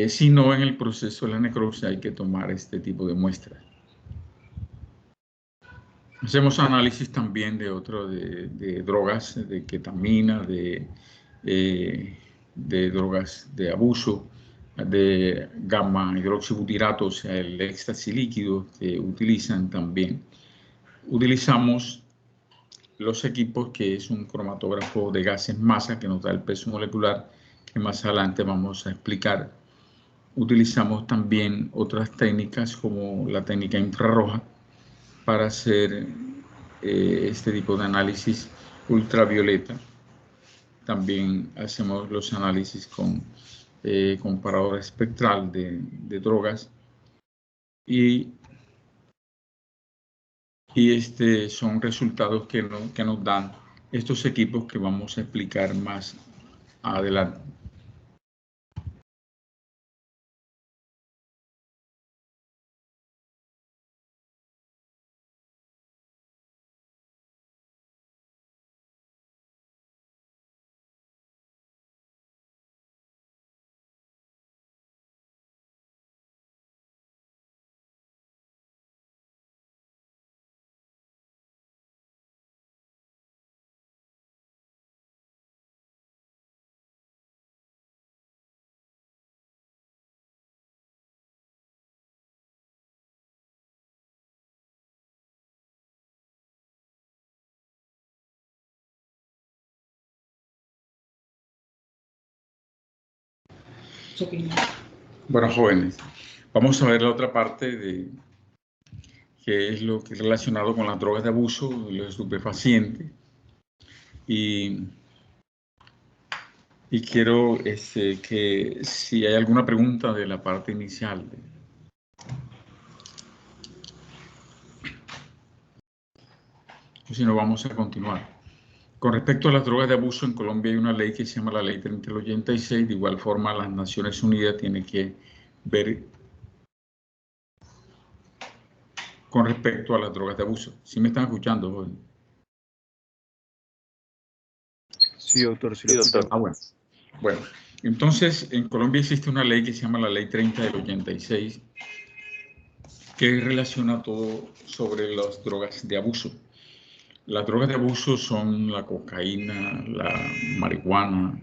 Si no, en el proceso de la necropsia hay que tomar este tipo de muestras. Hacemos análisis también de drogas, de ketamina, de drogas de abuso, de gamma hidroxibutirato, o sea, el éxtasis líquido que utilizan también. Utilizamos los equipos, que es un cromatógrafo de gases masa que nos da el peso molecular, que más adelante vamos a explicar. Utilizamos también otras técnicas como la técnica infrarroja para hacer este tipo de análisis ultravioleta. También hacemos los análisis con comparador espectral de drogas y son resultados que nos dan estos equipos que vamos a explicar más adelante. Bueno, jóvenes, vamos a ver la otra parte que es lo que es relacionado con las drogas de abuso, los estupefacientes. Y quiero que si hay alguna pregunta de la parte inicial. Si no, vamos a continuar. Con respecto a las drogas de abuso, en Colombia hay una ley que se llama la Ley 30 del 86. De igual forma, las Naciones Unidas tienen que ver con respecto a las drogas de abuso. ¿Sí me están escuchando, joven? Sí, doctor. Sí, doctor. Ah, bueno. Bueno, entonces, en Colombia existe una ley que se llama la Ley 30 del 86, que relaciona todo sobre las drogas de abuso. Las drogas de abuso son la cocaína, la marihuana,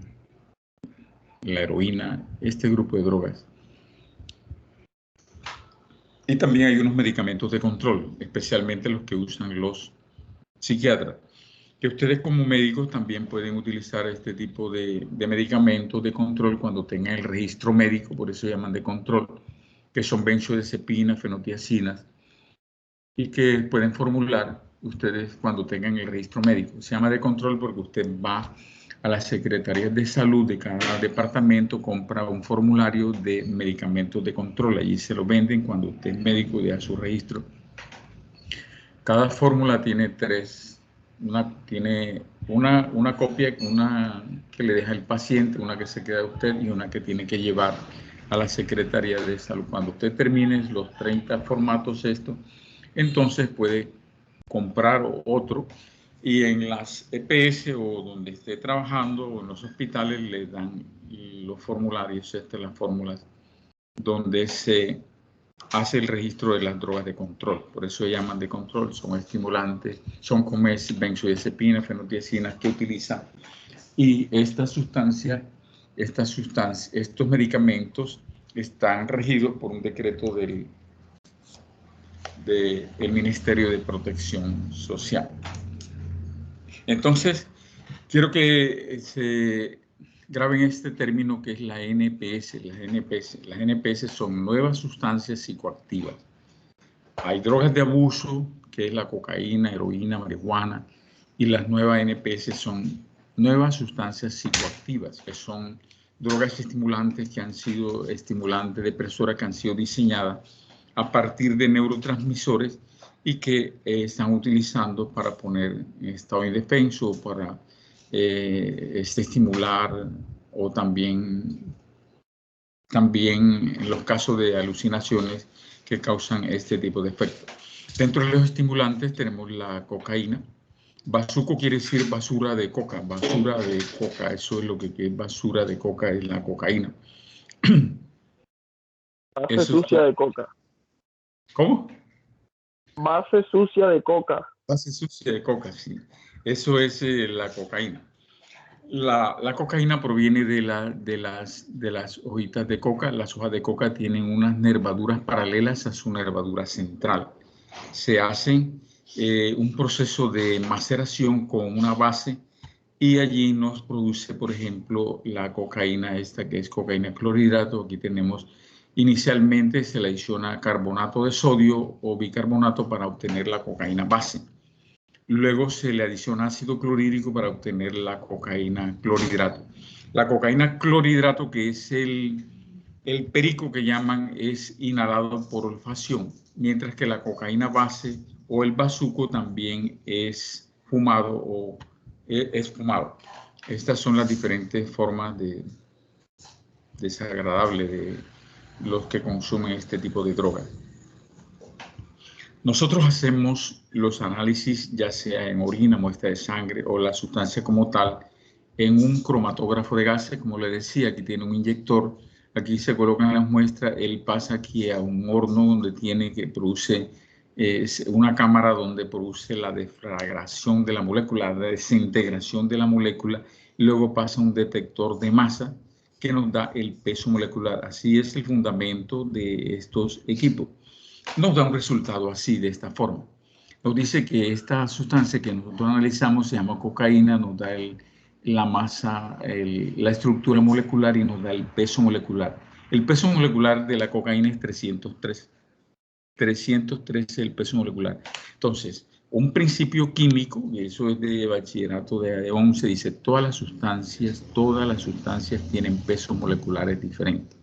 la heroína, este grupo de drogas. Y también hay unos medicamentos de control, especialmente los que usan los psiquiatras. Que ustedes como médicos también pueden utilizar este tipo de medicamentos de control cuando tengan el registro médico, por eso se llaman de control, que son benzodiazepinas, fenotiazinas, y que pueden formular ustedes cuando tengan el registro médico. Se llama de control porque usted va a las secretarías de salud de cada departamento, compra un formulario de medicamentos de control. Allí se lo venden cuando usted es médico y da su registro. Cada fórmula tiene tiene una copia, una que le deja el paciente, una que se queda usted y una que tiene que llevar a la Secretaría de Salud. Cuando usted termine los 30 formatos entonces puede comprar otro y en las EPS o donde esté trabajando o en los hospitales le dan los formularios, las fórmulas donde se hace el registro de las drogas de control. Por eso se llaman de control, son estimulantes, son como benzodiazepinas, fenotiazinas que utiliza. Y estos medicamentos están regidos por un decreto del Ministerio de Protección Social. Entonces, quiero que se graben este término que es la NPS. Las NPS son nuevas sustancias psicoactivas. Hay drogas de abuso, que es la cocaína, heroína, marihuana, y las nuevas NPS son nuevas sustancias psicoactivas, que son drogas estimulantes depresoras que han sido diseñadas a partir de neurotransmisores y que están utilizando para poner en estado indefenso, para estimular o también en los casos de alucinaciones que causan este tipo de efectos. Dentro de los estimulantes tenemos la cocaína. Bazuco quiere decir basura de coca, eso es lo que es basura de coca, es la cocaína. Base sucia de coca. ¿Cómo? Base sucia de coca. Base sucia de coca, sí. Eso es la cocaína. La cocaína proviene de las hojitas de coca. Las hojas de coca tienen unas nervaduras paralelas a su nervadura central. Se hace un proceso de maceración con una base y allí nos produce, por ejemplo, la cocaína esta que es cocaína clorhidrato. Aquí tenemos, inicialmente se le adiciona carbonato de sodio o bicarbonato para obtener la cocaína base. Luego se le adiciona ácido clorhídrico para obtener la cocaína clorhidrato. La cocaína clorhidrato, que es el perico que llaman, es inhalado por olfacción, mientras que la cocaína base o el bazuco también es fumado o es fumado. Estas son las diferentes formas desagradables de los que consumen este tipo de drogas. Nosotros hacemos los análisis, ya sea en orina, muestra de sangre o la sustancia como tal, en un cromatógrafo de gases. Como le decía, aquí tiene un inyector, aquí se colocan las muestras, él pasa aquí a un horno donde produce una cámara donde produce la deflagración de la molécula, la desintegración de la molécula, y luego pasa a un detector de masa que nos da el peso molecular. Así es el fundamento de estos equipos. Nos da un resultado así, de esta forma. Nos dice que esta sustancia que nosotros analizamos se llama cocaína, nos da la masa, la estructura molecular y nos da el peso molecular. El peso molecular de la cocaína es 303. 303 es el peso molecular. Entonces, un principio químico, y eso es de bachillerato de 11, dice todas las sustancias tienen pesos moleculares diferentes.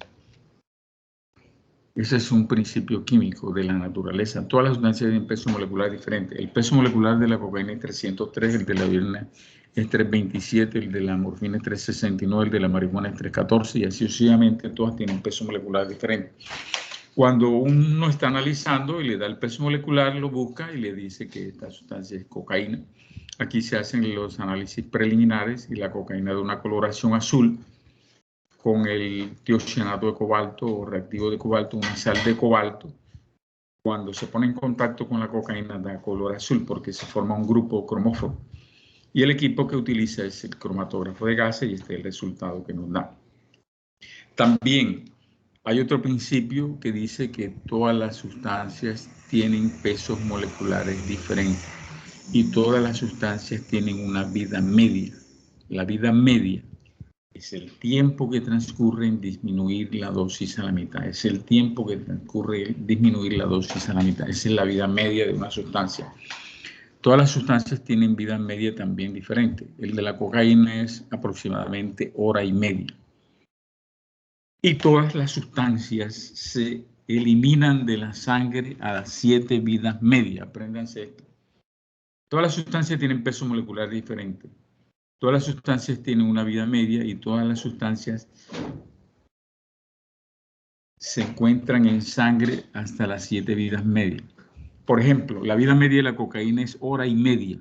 Ese es un principio químico de la naturaleza. Todas las sustancias tienen peso molecular diferente. El peso molecular de la cocaína es 303, el de la heroína es 327, el de la morfina es 369, el de la marihuana es 314 y así sucesivamente. Todas tienen peso molecular diferente. Cuando uno está analizando y le da el peso molecular, lo busca y le dice que esta sustancia es cocaína. Aquí se hacen los análisis preliminares y la cocaína de una coloración azul con el tiocianato de cobalto o reactivo de cobalto, una sal de cobalto. Cuando se pone en contacto con la cocaína da color azul porque se forma un grupo cromóforo. Y el equipo que utiliza es el cromatógrafo de gases y este es el resultado que nos da. También hay otro principio que dice que todas las sustancias tienen pesos moleculares diferentes y todas las sustancias tienen una vida media. La vida media es el tiempo que transcurre en disminuir la dosis a la mitad. Es el tiempo que transcurre en disminuir la dosis a la mitad. Esa es la vida media de una sustancia. Todas las sustancias tienen vida media también diferente. El de la cocaína es aproximadamente 1 hora y media. Y todas las sustancias se eliminan de la sangre a las 7 vidas medias. Apréndanse esto. Todas las sustancias tienen peso molecular diferente. Todas las sustancias tienen una vida media y todas las sustancias se encuentran en sangre hasta las 7 vidas medias. Por ejemplo, la vida media de la cocaína es 1 hora y media.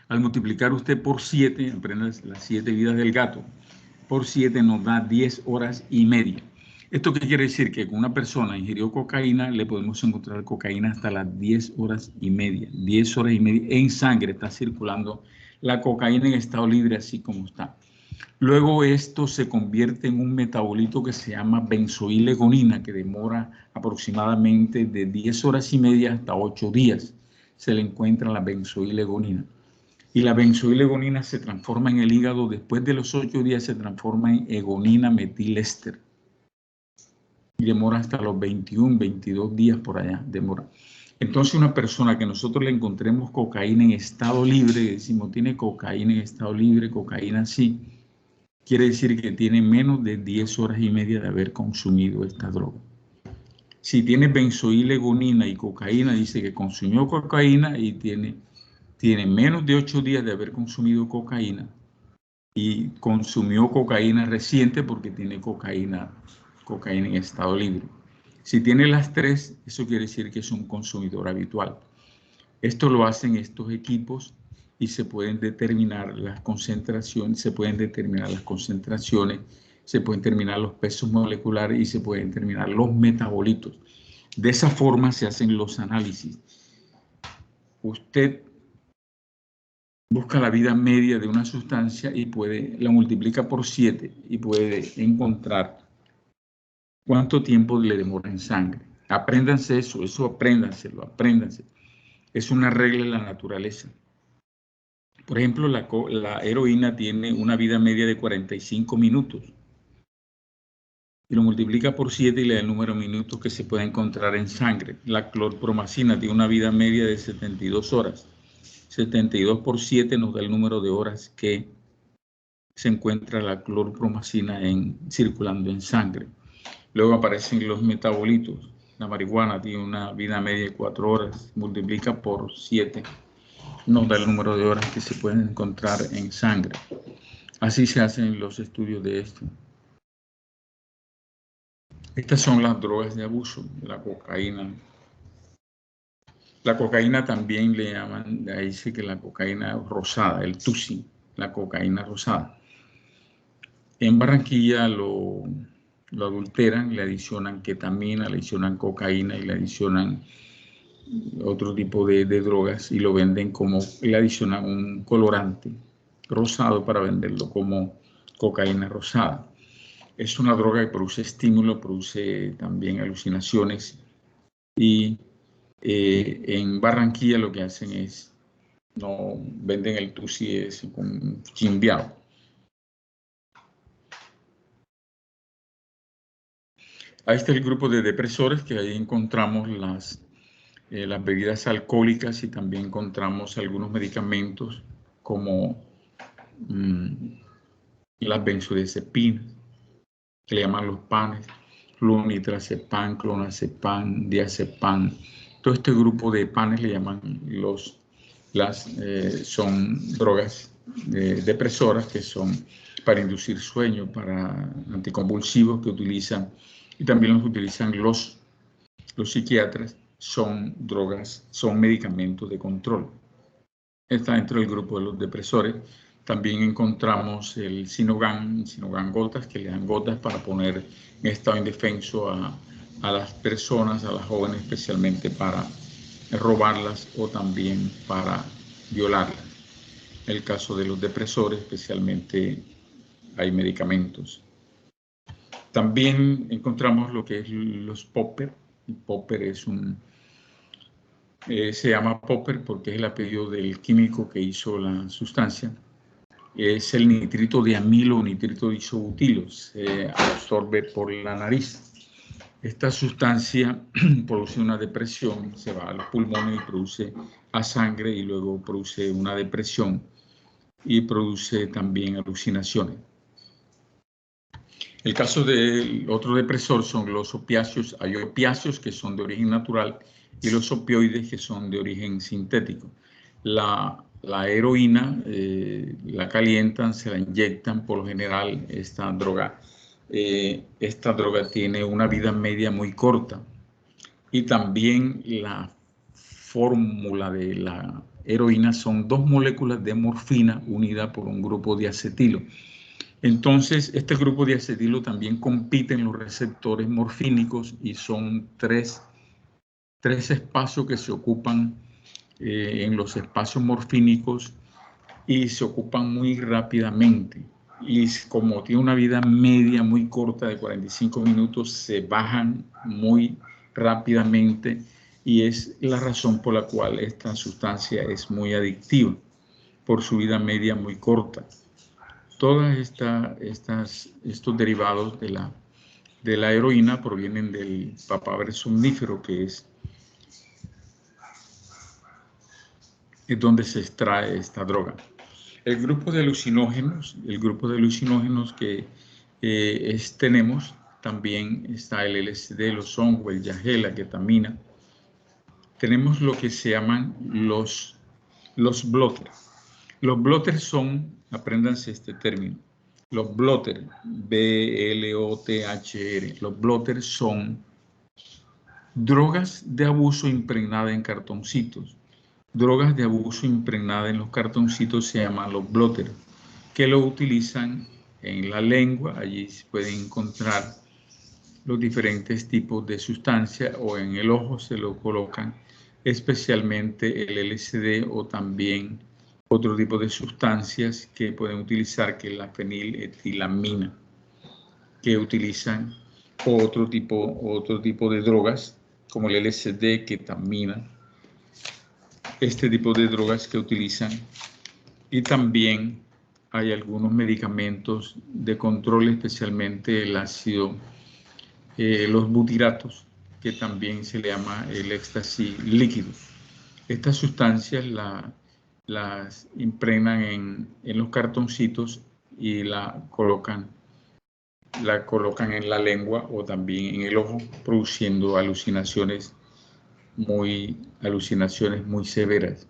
Al multiplicar usted por 7, aprendas las 7 vidas del gato, por 7 nos da 10 horas y media. ¿Esto qué quiere decir? Que con una persona ingirió cocaína, le podemos encontrar cocaína hasta las 10 horas y media. 10 horas y media en sangre está circulando la cocaína en estado libre, así como está. Luego esto se convierte en un metabolito que se llama benzoilegonina, que demora aproximadamente de 10 horas y media hasta 8 días. Se le encuentra la benzoilegonina. Y la benzoilegonina se transforma en el hígado, después de los 8 días se transforma en egonina metiléster. Y demora hasta los 21, 22 días por allá, demora. Entonces una persona que nosotros le encontremos cocaína en estado libre, decimos tiene cocaína en estado libre, cocaína sí, quiere decir que tiene menos de 10 horas y media de haber consumido esta droga. Si tiene benzoilegonina y cocaína, dice que consumió cocaína y tiene menos de 8 días de haber consumido cocaína y consumió cocaína reciente porque tiene cocaína en estado libre. Si tiene las 3, eso quiere decir que es un consumidor habitual. Esto lo hacen estos equipos y se pueden determinar las concentraciones, se pueden determinar los pesos moleculares y se pueden determinar los metabolitos. De esa forma se hacen los análisis. Usted busca la vida media de una sustancia y la multiplica por 7 y puede encontrar cuánto tiempo le demora en sangre. Apréndanse eso apréndanselo. Es una regla de la naturaleza. Por ejemplo, la heroína tiene una vida media de 45 minutos. Y lo multiplica por 7 y le da el número de minutos que se puede encontrar en sangre. La clorpromacina tiene una vida media de 72 horas. 72 por 7 nos da el número de horas que se encuentra la clorpromacina circulando en sangre. Luego aparecen los metabolitos. La marihuana tiene una vida media de 4 horas. Multiplica por 7 nos da el número de horas que se pueden encontrar en sangre. Así se hacen los estudios de esto. Estas son las drogas de abuso, la cocaína. La cocaína también le llaman, ahí dice que la cocaína rosada, el tusi, la cocaína rosada. En Barranquilla lo adulteran, le adicionan ketamina, le adicionan cocaína y le adicionan otro tipo de drogas y lo venden le adicionan un colorante rosado para venderlo como cocaína rosada. Es una droga que produce estímulo, produce también alucinaciones y en Barranquilla lo que hacen es, no venden el tusi con chimbiao. Ahí está el grupo de depresores, que ahí encontramos las bebidas alcohólicas y también encontramos algunos medicamentos como las benzodiazepinas, que le llaman los panes, flunitrazepam, clonazepam, diazepam. Todo este grupo de panes le llaman son drogas depresoras que son para inducir sueño, para anticonvulsivos que utilizan, y también los utilizan los psiquiatras. Son drogas, son medicamentos de control. Está dentro del grupo de los depresores. También encontramos el Sinogan gotas, que le dan gotas para poner en estado indefenso a las personas, a las jóvenes, especialmente para robarlas o también para violarlas. En el caso de los depresores, especialmente, hay medicamentos. También encontramos lo que es los popper. El popper es se llama popper porque es el apellido del químico que hizo la sustancia. Es el nitrito de amilo o nitrito de isobutilo. Se absorbe por la nariz. Esta sustancia produce una depresión, se va a los pulmones y produce a sangre y luego produce una depresión y produce también alucinaciones. El caso del otro depresor son los opiáceos. Hay opiáceos que son de origen natural y los opioides que son de origen sintético. La heroína la calientan, se la inyectan. Por lo general esta droga tiene una vida media muy corta. Y también la fórmula de la heroína son 2 moléculas de morfina unidas por un grupo de acetilo. Entonces, este grupo de acetilo también compite en los receptores morfínicos y son tres espacios que se ocupan en los espacios morfínicos y se ocupan muy rápidamente. Y como tiene una vida media muy corta de 45 minutos, se bajan muy rápidamente y es la razón por la cual esta sustancia es muy adictiva, por su vida media muy corta. Todos estos derivados de la heroína provienen del papaver somnífero, que es donde se extrae esta droga. El grupo de alucinógenos que tenemos, también está el LSD, los hongos, el yagé, la ketamina. Tenemos lo que se llaman los blotters. Los blotters son, apréndanse este término, los blotters, B-L-O-T-H-R, los blotters son drogas de abuso impregnadas en cartoncitos. Drogas de abuso impregnadas en los cartoncitos se llaman los blotters, que lo utilizan en la lengua. Allí se pueden encontrar los diferentes tipos de sustancias, o en el ojo se lo colocan, especialmente el LSD o también otro tipo de sustancias que pueden utilizar, que es la feniletilamina, que utilizan otro tipo de drogas como el LSD, ketamina, este tipo de drogas que utilizan. Y también hay algunos medicamentos de control, especialmente el ácido, los butiratos, que también se le llama el éxtasis líquido. Estas sustancias las impregnan en los cartoncitos y la colocan en la lengua o también en el ojo, produciendo alucinaciones muy severas.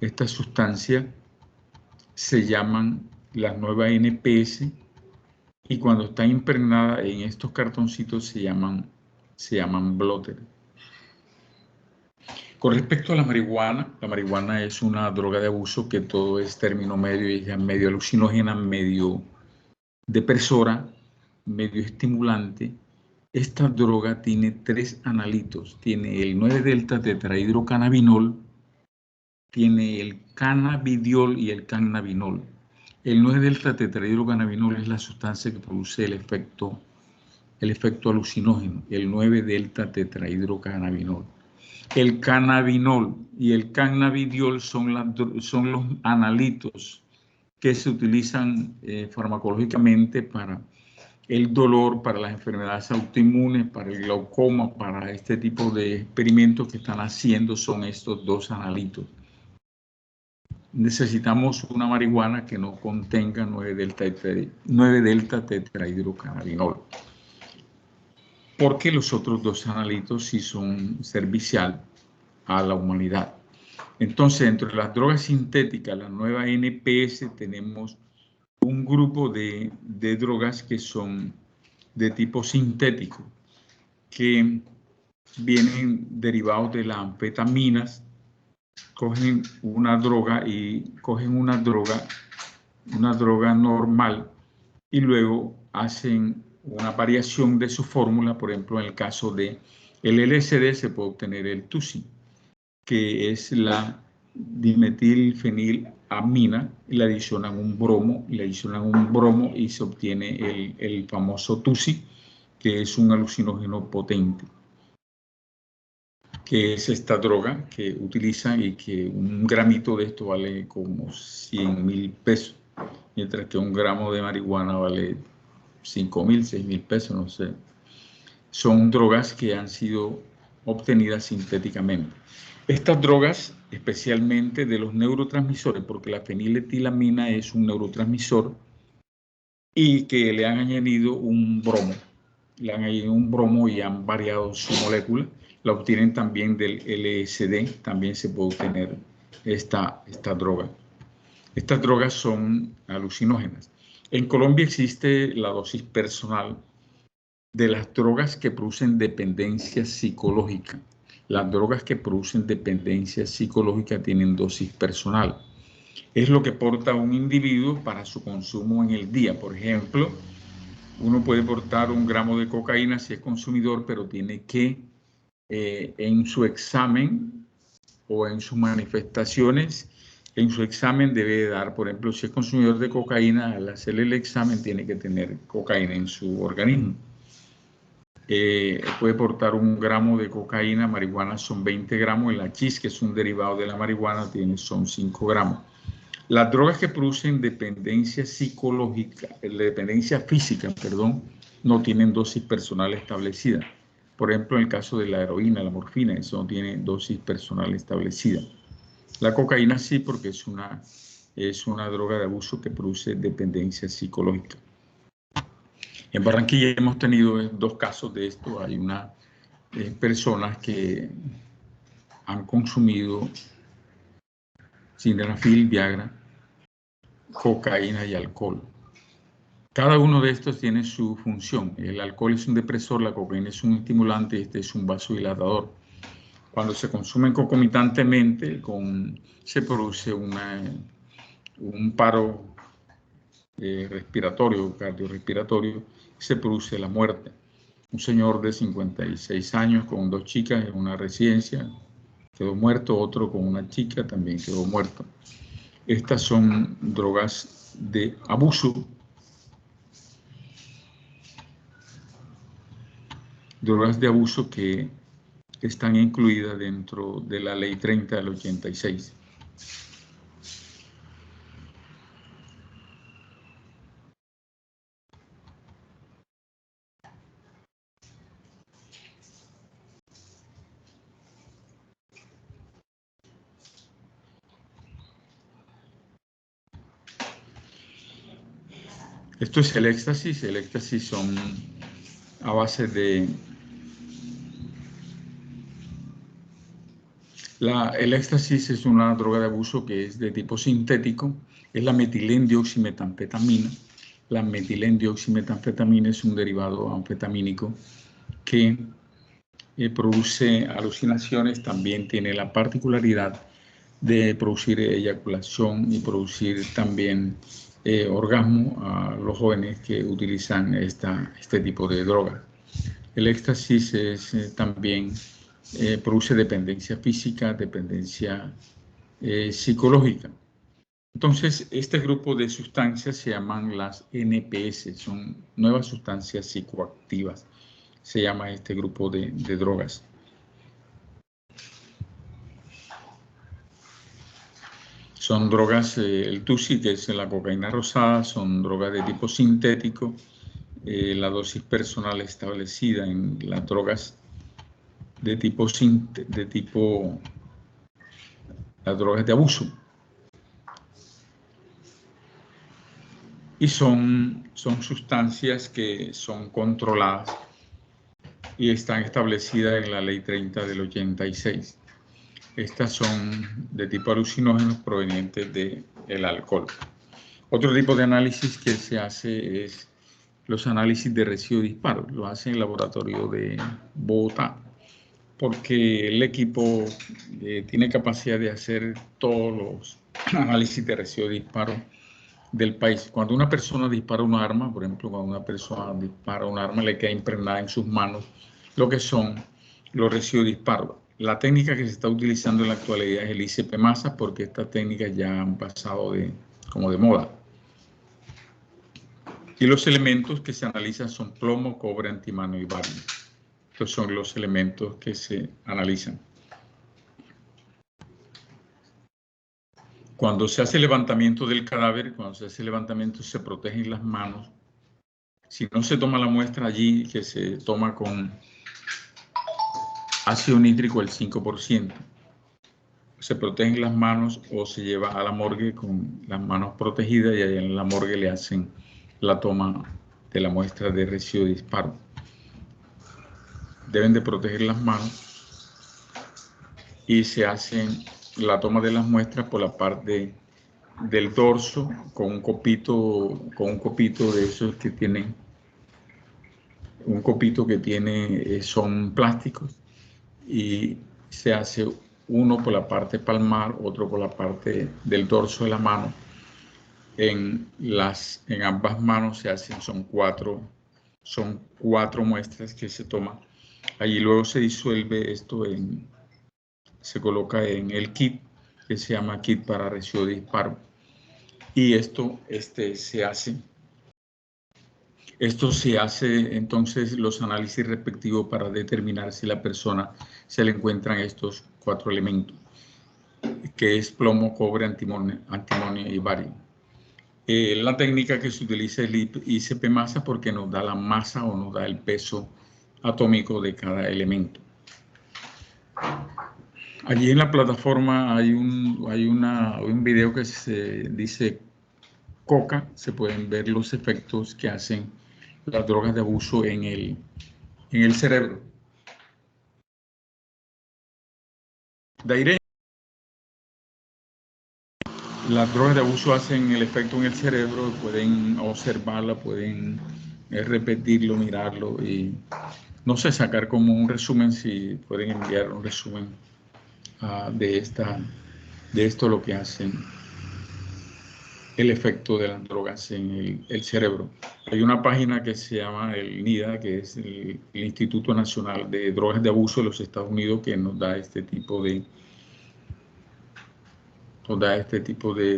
Estas sustancias se llaman las nuevas NPS y cuando están impregnadas en estos cartoncitos se llaman blotters. Con respecto a la marihuana es una droga de abuso que todo es término medio, ella es medio alucinógena, medio depresora, medio estimulante. Esta droga tiene 3 analitos, tiene el 9-delta-tetrahidrocannabinol, tiene el cannabidiol y el cannabinol. El 9-delta-tetrahidrocannabinol es la sustancia que produce el efecto alucinógeno, el 9-delta-tetrahidrocannabinol. El cannabinol y el cannabidiol son los analitos que se utilizan farmacológicamente para el dolor, para las enfermedades autoinmunes, para el glaucoma, para este tipo de experimentos que están haciendo, son estos 2 analitos. Necesitamos una marihuana que no contenga 9-delta-tetrahidrocannabinol, porque los otros 2 analitos sí son servicial a la humanidad. Entonces, entre las drogas sintéticas, la nueva NPS, tenemos un grupo de drogas que son de tipo sintético, que vienen derivados de las anfetaminas. Cogen una droga normal y luego hacen una variación de su fórmula. Por ejemplo, en el caso de el LSD se puede obtener el TUSI, que es la dimetilfenilamina, y le adicionan un bromo y se obtiene el famoso TUSI, que es un alucinógeno potente, que es esta droga que utilizan y que un gramito de esto vale como 100,000 pesos, mientras que un gramo de marihuana vale 5,000, 6,000 pesos, no sé. son drogas que han sido obtenidas sintéticamente. Estas drogas, especialmente de los neurotransmisores, porque la feniletilamina es un neurotransmisor y que le han añadido un bromo. Le han añadido un bromo y han variado su molécula. La obtienen también del LSD, también se puede obtener esta droga. Estas drogas son alucinógenas. En Colombia existe la dosis personal de las drogas que producen dependencia psicológica. Las drogas que producen dependencia psicológica tienen dosis personal. Es lo que porta un individuo para su consumo en el día. Por ejemplo, uno puede portar 1 gramo de cocaína si es consumidor, pero tiene que en su examen o en sus manifestaciones, en su examen debe dar, por ejemplo, si es consumidor de cocaína, al hacerle el examen tiene que tener cocaína en su organismo. Puede portar 1 gramo de cocaína, marihuana son 20 gramos, el hachís, que es un derivado de la marihuana, son 5 gramos. Las drogas que producen dependencia psicológica, dependencia física, perdón, no tienen dosis personal establecida. Por ejemplo, en el caso de la heroína, la morfina, eso no tiene dosis personal establecida. La cocaína sí, porque es una droga de abuso que produce dependencia psicológica. En Barranquilla hemos tenido 2 casos de esto. Hay unas personas que han consumido sildenafil, Viagra, cocaína y alcohol. Cada uno de estos tiene su función. El alcohol es un depresor, la cocaína es un estimulante y este es un vasodilatador. Cuando se consumen concomitantemente, se produce un paro respiratorio, cardiorrespiratorio, se produce la muerte. Un señor de 56 años con 2 chicas en una residencia quedó muerto, otro con una chica también quedó muerto. Estas son drogas de abuso. Drogas de abuso que están incluidas dentro de la Ley 30 del 86. Esto es el éxtasis. El éxtasis son a base de... El éxtasis es una droga de abuso que es de tipo sintético. Es la metilendioximetanfetamina. La metilendioximetanfetamina es un derivado anfetamínico que produce alucinaciones. También tiene la particularidad de producir eyaculación y producir también orgasmo a los jóvenes que utilizan este tipo de droga. El éxtasis también produce dependencia física, dependencia psicológica. Entonces, este grupo de sustancias se llaman las NPS, son nuevas sustancias psicoactivas. Se llama este grupo de drogas. Son drogas, el TUSI, que es la cocaína rosada, son drogas de tipo sintético. La dosis personal establecida en las drogas las drogas de abuso. Y son sustancias que son controladas y están establecidas en la Ley 30 del 86. Estas son de tipo alucinógenos provenientes del alcohol. Otro tipo de análisis que se hace es los análisis de residuo de disparo. Lo hace en el laboratorio de Bogotá, porque el equipo tiene capacidad de hacer todos los análisis de residuo de disparo del país. Cuando una persona dispara un arma, por ejemplo, cuando una persona dispara un arma, le queda impregnada en sus manos lo que son los residuos de disparo. La técnica que se está utilizando en la actualidad es el ICP-Masa, porque estas técnicas ya han pasado como de moda. Y los elementos que se analizan son plomo, cobre, antimonio y bario. Estos son los elementos que se analizan. Cuando se hace el levantamiento del cadáver, cuando se hace el levantamiento, se protegen las manos Si no se toma la muestra allí, que se toma con ácido nítrico el 5%, se protegen las manos o se lleva a la morgue con las manos protegidas y allá en la morgue le hacen la toma de la muestra de residuo de disparo. Deben de proteger las manos y se hacen la toma de las muestras por la parte del dorso con un copito de esos que tienen, un copito que tiene, son plásticos, y se hace uno por la parte palmar, otro por la parte del dorso de la mano. En ambas manos se hacen, son cuatro muestras que se toman. Allí luego se disuelve esto, se coloca en el kit, que se llama kit para residuo de disparo. Y esto se hace entonces los análisis respectivos para determinar si la persona se le encuentran estos 4 elementos, que es plomo, cobre, antimonio y bario. La técnica que se utiliza es el ICP masa porque nos da la masa o nos da el peso atómico de cada elemento. Allí en la plataforma hay un video que se dice Coca. Se pueden ver los efectos que hacen las drogas de abuso en el cerebro. Dairé. Las drogas de abuso hacen el efecto en el cerebro, pueden observarla, pueden repetirlo, mirarlo y no sé, sacar como un resumen, si pueden enviar un resumen de esto lo que hacen el efecto de las drogas en el cerebro. Hay una página que se llama el NIDA, que es el Instituto Nacional de Drogas de Abuso de los Estados Unidos, que nos da este tipo de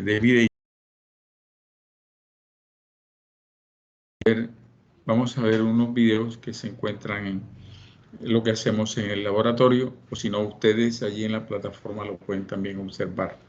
evidencia. Vamos a ver unos videos que se encuentran en lo que hacemos en el laboratorio, o si no, ustedes allí en la plataforma lo pueden también observar.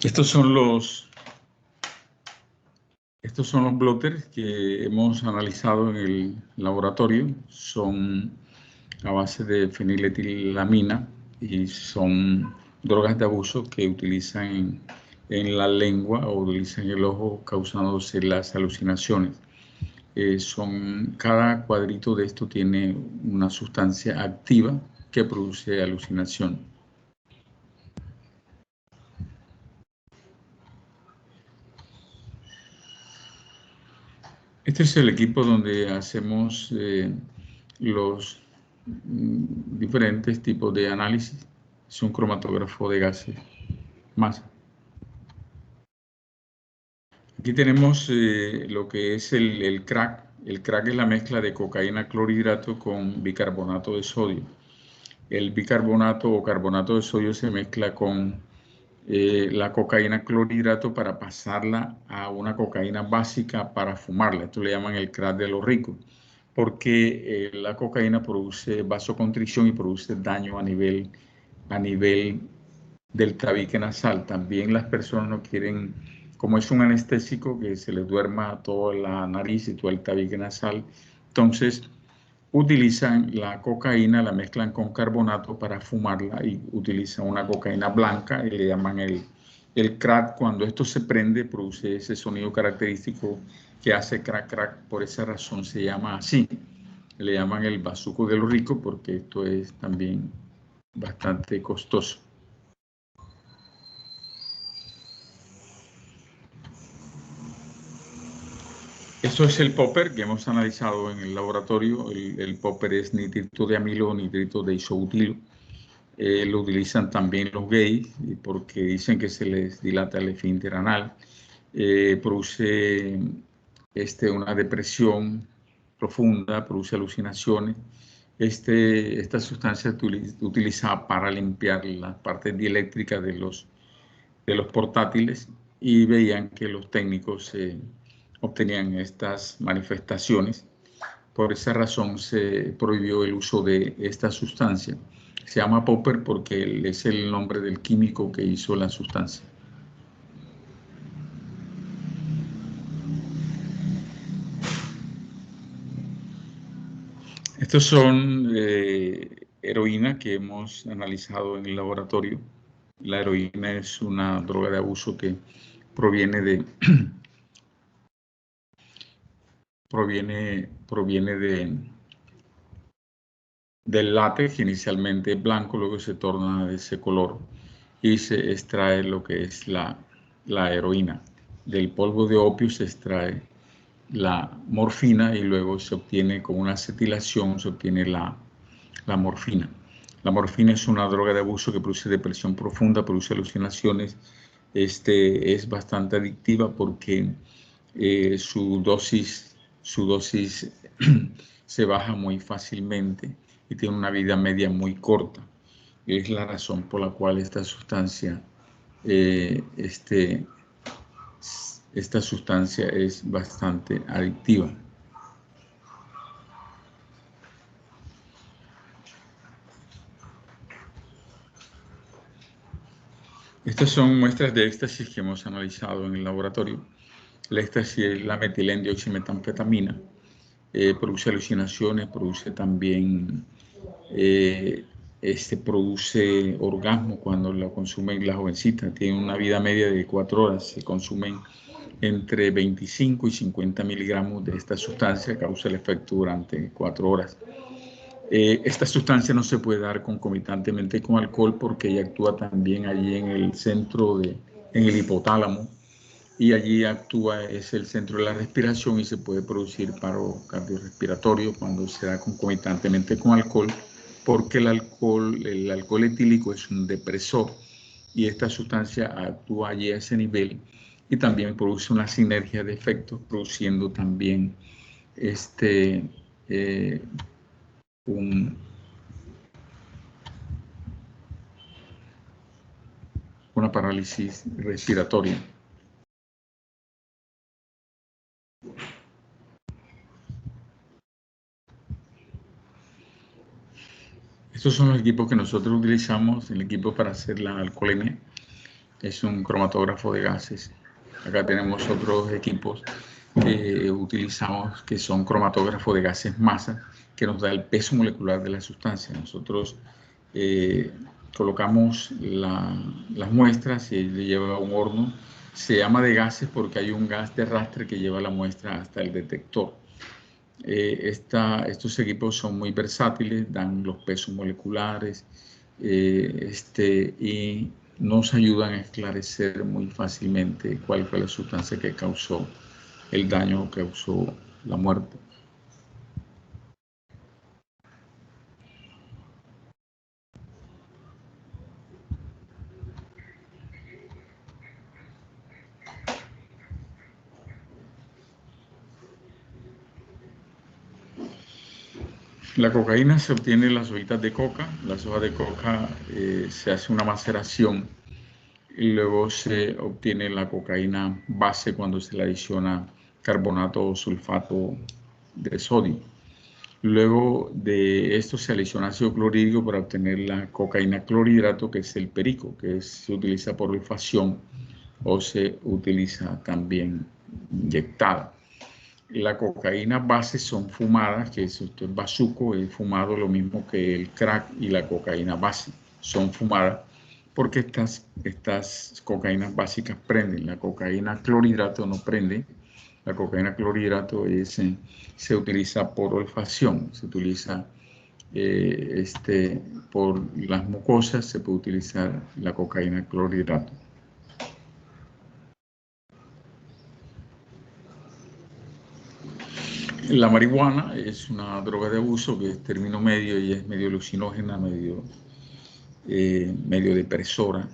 Estos son los blotters que hemos analizado en el laboratorio. Son a base de feniletilamina y son drogas de abuso que utilizan en la lengua o utilizan el ojo, causándose las alucinaciones. Cada cuadrito de esto tiene una sustancia activa que produce alucinación. Este es el equipo donde hacemos los diferentes tipos de análisis. Es un cromatógrafo de gases masa. Aquí tenemos lo que es el crack. El crack es la mezcla de cocaína clorhidrato con bicarbonato de sodio. El bicarbonato o carbonato de sodio se mezcla con la cocaína clorhidrato para pasarla a una cocaína básica para fumarla. Esto le llaman el crack de los ricos. porque la cocaína produce vasoconstricción y produce daño a nivel del tabique nasal. También las personas no quieren, como es un anestésico, que se les duerma toda la nariz y todo el tabique nasal, entonces utilizan la cocaína, la mezclan con carbonato para fumarla y utilizan una cocaína blanca y le llaman el crack. Cuando esto se prende, produce ese sonido característico que hace crack, crack. Por esa razón se llama así. Le llaman el bazuco de los ricos porque esto es también bastante costoso. Esto es el popper que hemos analizado en el laboratorio. El popper es nitrito de amilo o nitrito de isobutilo. Lo utilizan también los gays porque dicen que se les dilata el esfínter anal. Produce una depresión profunda, produce alucinaciones. Esta sustancia es utilizada para limpiar las partes dieléctricas de los portátiles, y veían que los técnicos obtenían estas manifestaciones. Por esa razón se prohibió el uso de esta sustancia. Se llama popper porque es el nombre del químico que hizo la sustancia. Estos son heroína que hemos analizado en el laboratorio. La heroína es una droga de abuso que proviene del látex, inicialmente blanco, luego se torna de ese color y se extrae lo que es la heroína. Del polvo de opio se extrae la morfina y luego se obtiene con una acetilación, se obtiene la morfina. La morfina es una droga de abuso que produce depresión profunda, produce alucinaciones. Es bastante adictiva porque su dosis se baja muy fácilmente y tiene una vida media muy corta. Es la razón por la cual esta sustancia es bastante adictiva. Estas son muestras de éxtasis que hemos analizado en el laboratorio. El éxtasis es la metilendioximetanfetamina. Produce alucinaciones, produce también produce orgasmo cuando la consumen las jovencitas. Tiene una vida media de 4 horas. Se consumen entre 25 y 50 miligramos de esta sustancia, causa el efecto durante 4 horas. Esta sustancia no se puede dar concomitantemente con alcohol porque ella actúa también allí en el centro, en el hipotálamo, y allí es el centro de la respiración y se puede producir paro cardiorrespiratorio cuando se da concomitantemente con alcohol, porque el alcohol etílico es un depresor y esta sustancia actúa allí a ese nivel y también produce una sinergia de efectos, produciendo también una parálisis respiratoria. Estos son los equipos que nosotros utilizamos. El equipo para hacer la alcoholemia es un cromatógrafo de gases. Acá tenemos otros equipos que utilizamos que son cromatógrafos de gases masa, que nos da el peso molecular de la sustancia. Nosotros colocamos las muestras y le lleva a un horno. Se llama de gases porque hay un gas de arrastre que lleva la muestra hasta el detector. Estos equipos son muy versátiles, dan los pesos moleculares y nos ayudan a esclarecer muy fácilmente cuál fue la sustancia que causó el daño, que causó la muerte. La cocaína se obtiene en las hojitas de coca. Las hojas de coca se hace una maceración y luego se obtiene la cocaína base cuando se le adiciona carbonato o sulfato de sodio. Luego de esto se adiciona ácido clorhídrico para obtener la cocaína clorhidrato, que es el perico, que se utiliza por olfacción o se utiliza también inyectada. La cocaína base son fumadas, que es esto es bazuco, es fumado, lo mismo que el crack, y la cocaína base son fumadas porque estas cocaínas básicas prenden. La cocaína clorhidrato no prende. La cocaína clorhidrato se utiliza por olfacción, se utiliza por las mucosas, se puede utilizar la cocaína clorhidrato. La marihuana es una droga de abuso que es término medio y es medio alucinógena, medio depresora.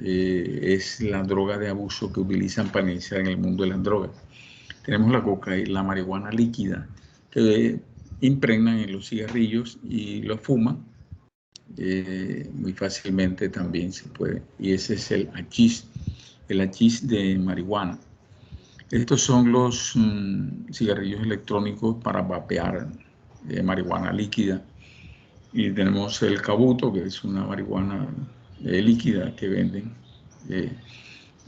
Es la droga de abuso que utilizan para iniciar en el mundo de las drogas. Tenemos la marihuana líquida, que impregnan en los cigarrillos y lo fuman. Muy fácilmente también se puede. Y ese es el hachís de marihuana. Estos son los cigarrillos electrónicos para vapear marihuana líquida. Y tenemos el cabuto, que es una marihuana líquida que venden.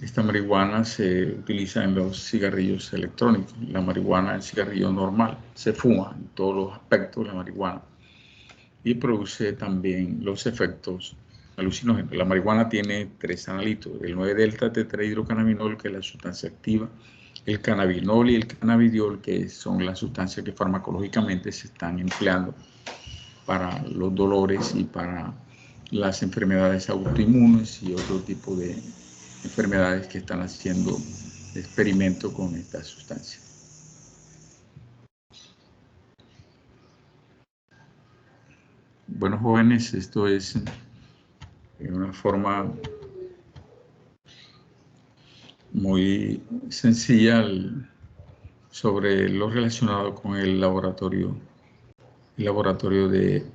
Esta marihuana se utiliza en los cigarrillos electrónicos. La marihuana, el cigarrillo normal, se fuma en todos los aspectos de la marihuana y produce también los efectos alucinógenos. La marihuana tiene 3 analitos: el 9-delta tetrahidrocannabinol, que es la sustancia activa, el cannabinol y el cannabidiol, que son las sustancias que farmacológicamente se están empleando para los dolores y para las enfermedades autoinmunes y otro tipo de enfermedades que están haciendo experimento con esta sustancia. Bueno, jóvenes, esto es una forma muy sencilla sobre lo relacionado con el laboratorio de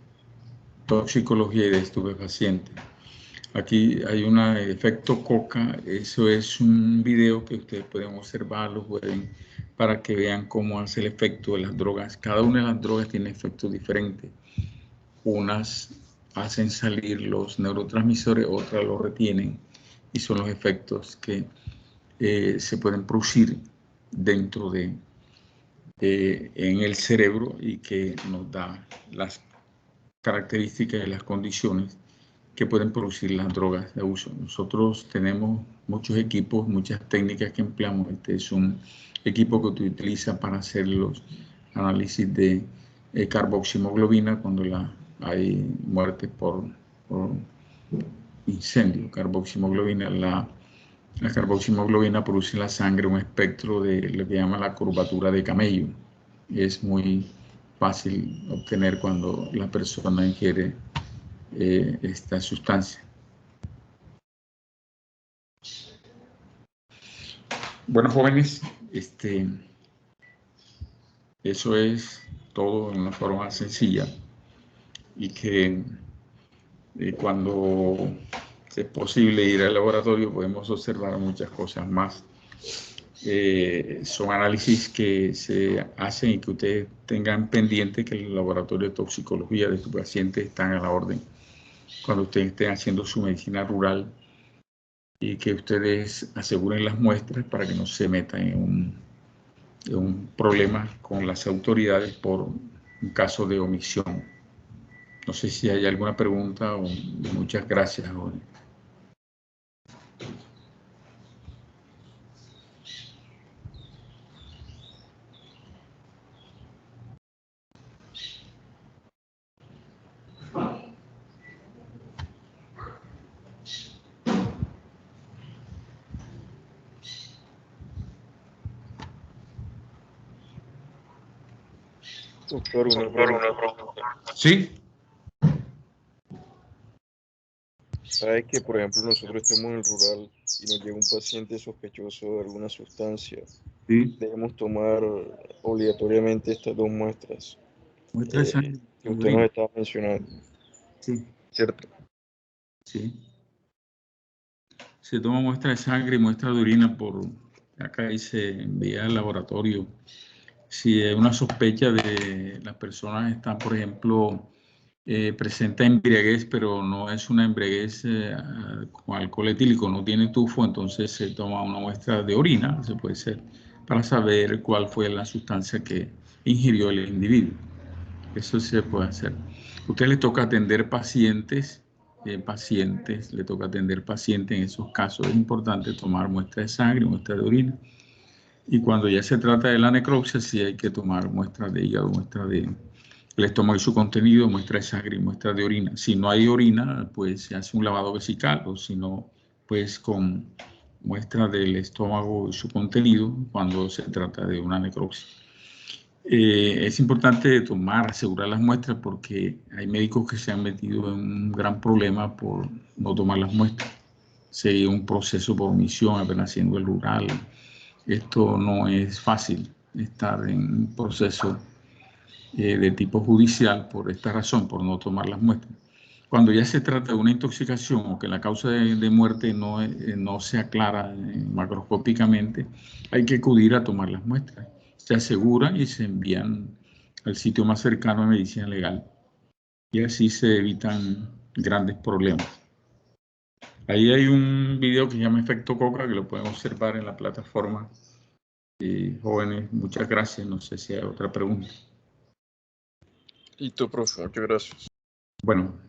toxicología y de estupefacientes. Aquí hay un efecto coca. Eso es un video que ustedes pueden observarlo, para que vean cómo hace el efecto de las drogas. Cada una de las drogas tiene efectos diferentes. Unas hacen salir los neurotransmisores, otras los retienen, y son los efectos que se pueden producir dentro en el cerebro, y que nos da las características y las condiciones que pueden producir las drogas de uso. Nosotros tenemos muchos equipos, muchas técnicas que empleamos. Este es un equipo que se utiliza para hacer los análisis de carboximoglobina cuando hay muerte por incendio. Carboximoglobina, la carboximoglobina produce en la sangre un espectro de lo que llama la curvatura de camello. Es muy fácil obtener cuando la persona ingiere esta sustancia. Bueno, jóvenes, eso es todo en una forma sencilla, y que cuando es posible ir al laboratorio podemos observar muchas cosas más. Son análisis que se hacen y que ustedes tengan pendiente que el laboratorio de toxicología de estupefacientes están a la orden cuando ustedes estén haciendo su medicina rural, y que ustedes aseguren las muestras para que no se metan en un problema con las autoridades por un caso de omisión. No sé si hay alguna pregunta. Muchas gracias, Jorge. Doctor, una pregunta. ¿Sí? ¿Sabes que, por ejemplo, nosotros estamos en el rural y nos llega un paciente sospechoso de alguna sustancia? Sí. Debemos tomar obligatoriamente estas 2 muestras Muestra de sangre que usted nos estaba mencionando. Sí. ¿Cierto? Sí. Se toma muestra de sangre y muestra de orina acá, y se envía al laboratorio Si hay una sospecha de las personas están, por ejemplo, presenta embriaguez, pero no es una embriaguez con alcohol etílico, no tiene tufo, entonces se toma una muestra de orina, se puede ser, para saber cuál fue la sustancia que ingirió el individuo. Eso se puede hacer. A usted le toca atender pacientes, le toca atender pacientes en esos casos. Es importante tomar muestra de sangre, muestra de orina. Y cuando ya se trata de la necropsia, sí hay que tomar muestras de hígado, muestra de el estómago y su contenido, muestra de sangre y muestra de orina. Si no hay orina, pues se hace un lavado vesical, o si no, pues con muestra del estómago y su contenido cuando se trata de una necropsia. Es importante asegurar las muestras porque hay médicos que se han metido en un gran problema por no tomar las muestras. Seguir un proceso por omisión, apenas haciendo el rural. Esto no es fácil, estar en un proceso de tipo judicial por esta razón, por no tomar las muestras. Cuando ya se trata de una intoxicación o que la causa de muerte no se aclara macroscópicamente, hay que acudir a tomar las muestras. Se aseguran y se envían al sitio más cercano de medicina legal. Y así se evitan grandes problemas. Ahí hay un video que se llama Efecto Coca, que lo pueden observar en la plataforma. Jóvenes, muchas gracias. No sé si hay otra pregunta. Listo, profe, muchas gracias. Bueno.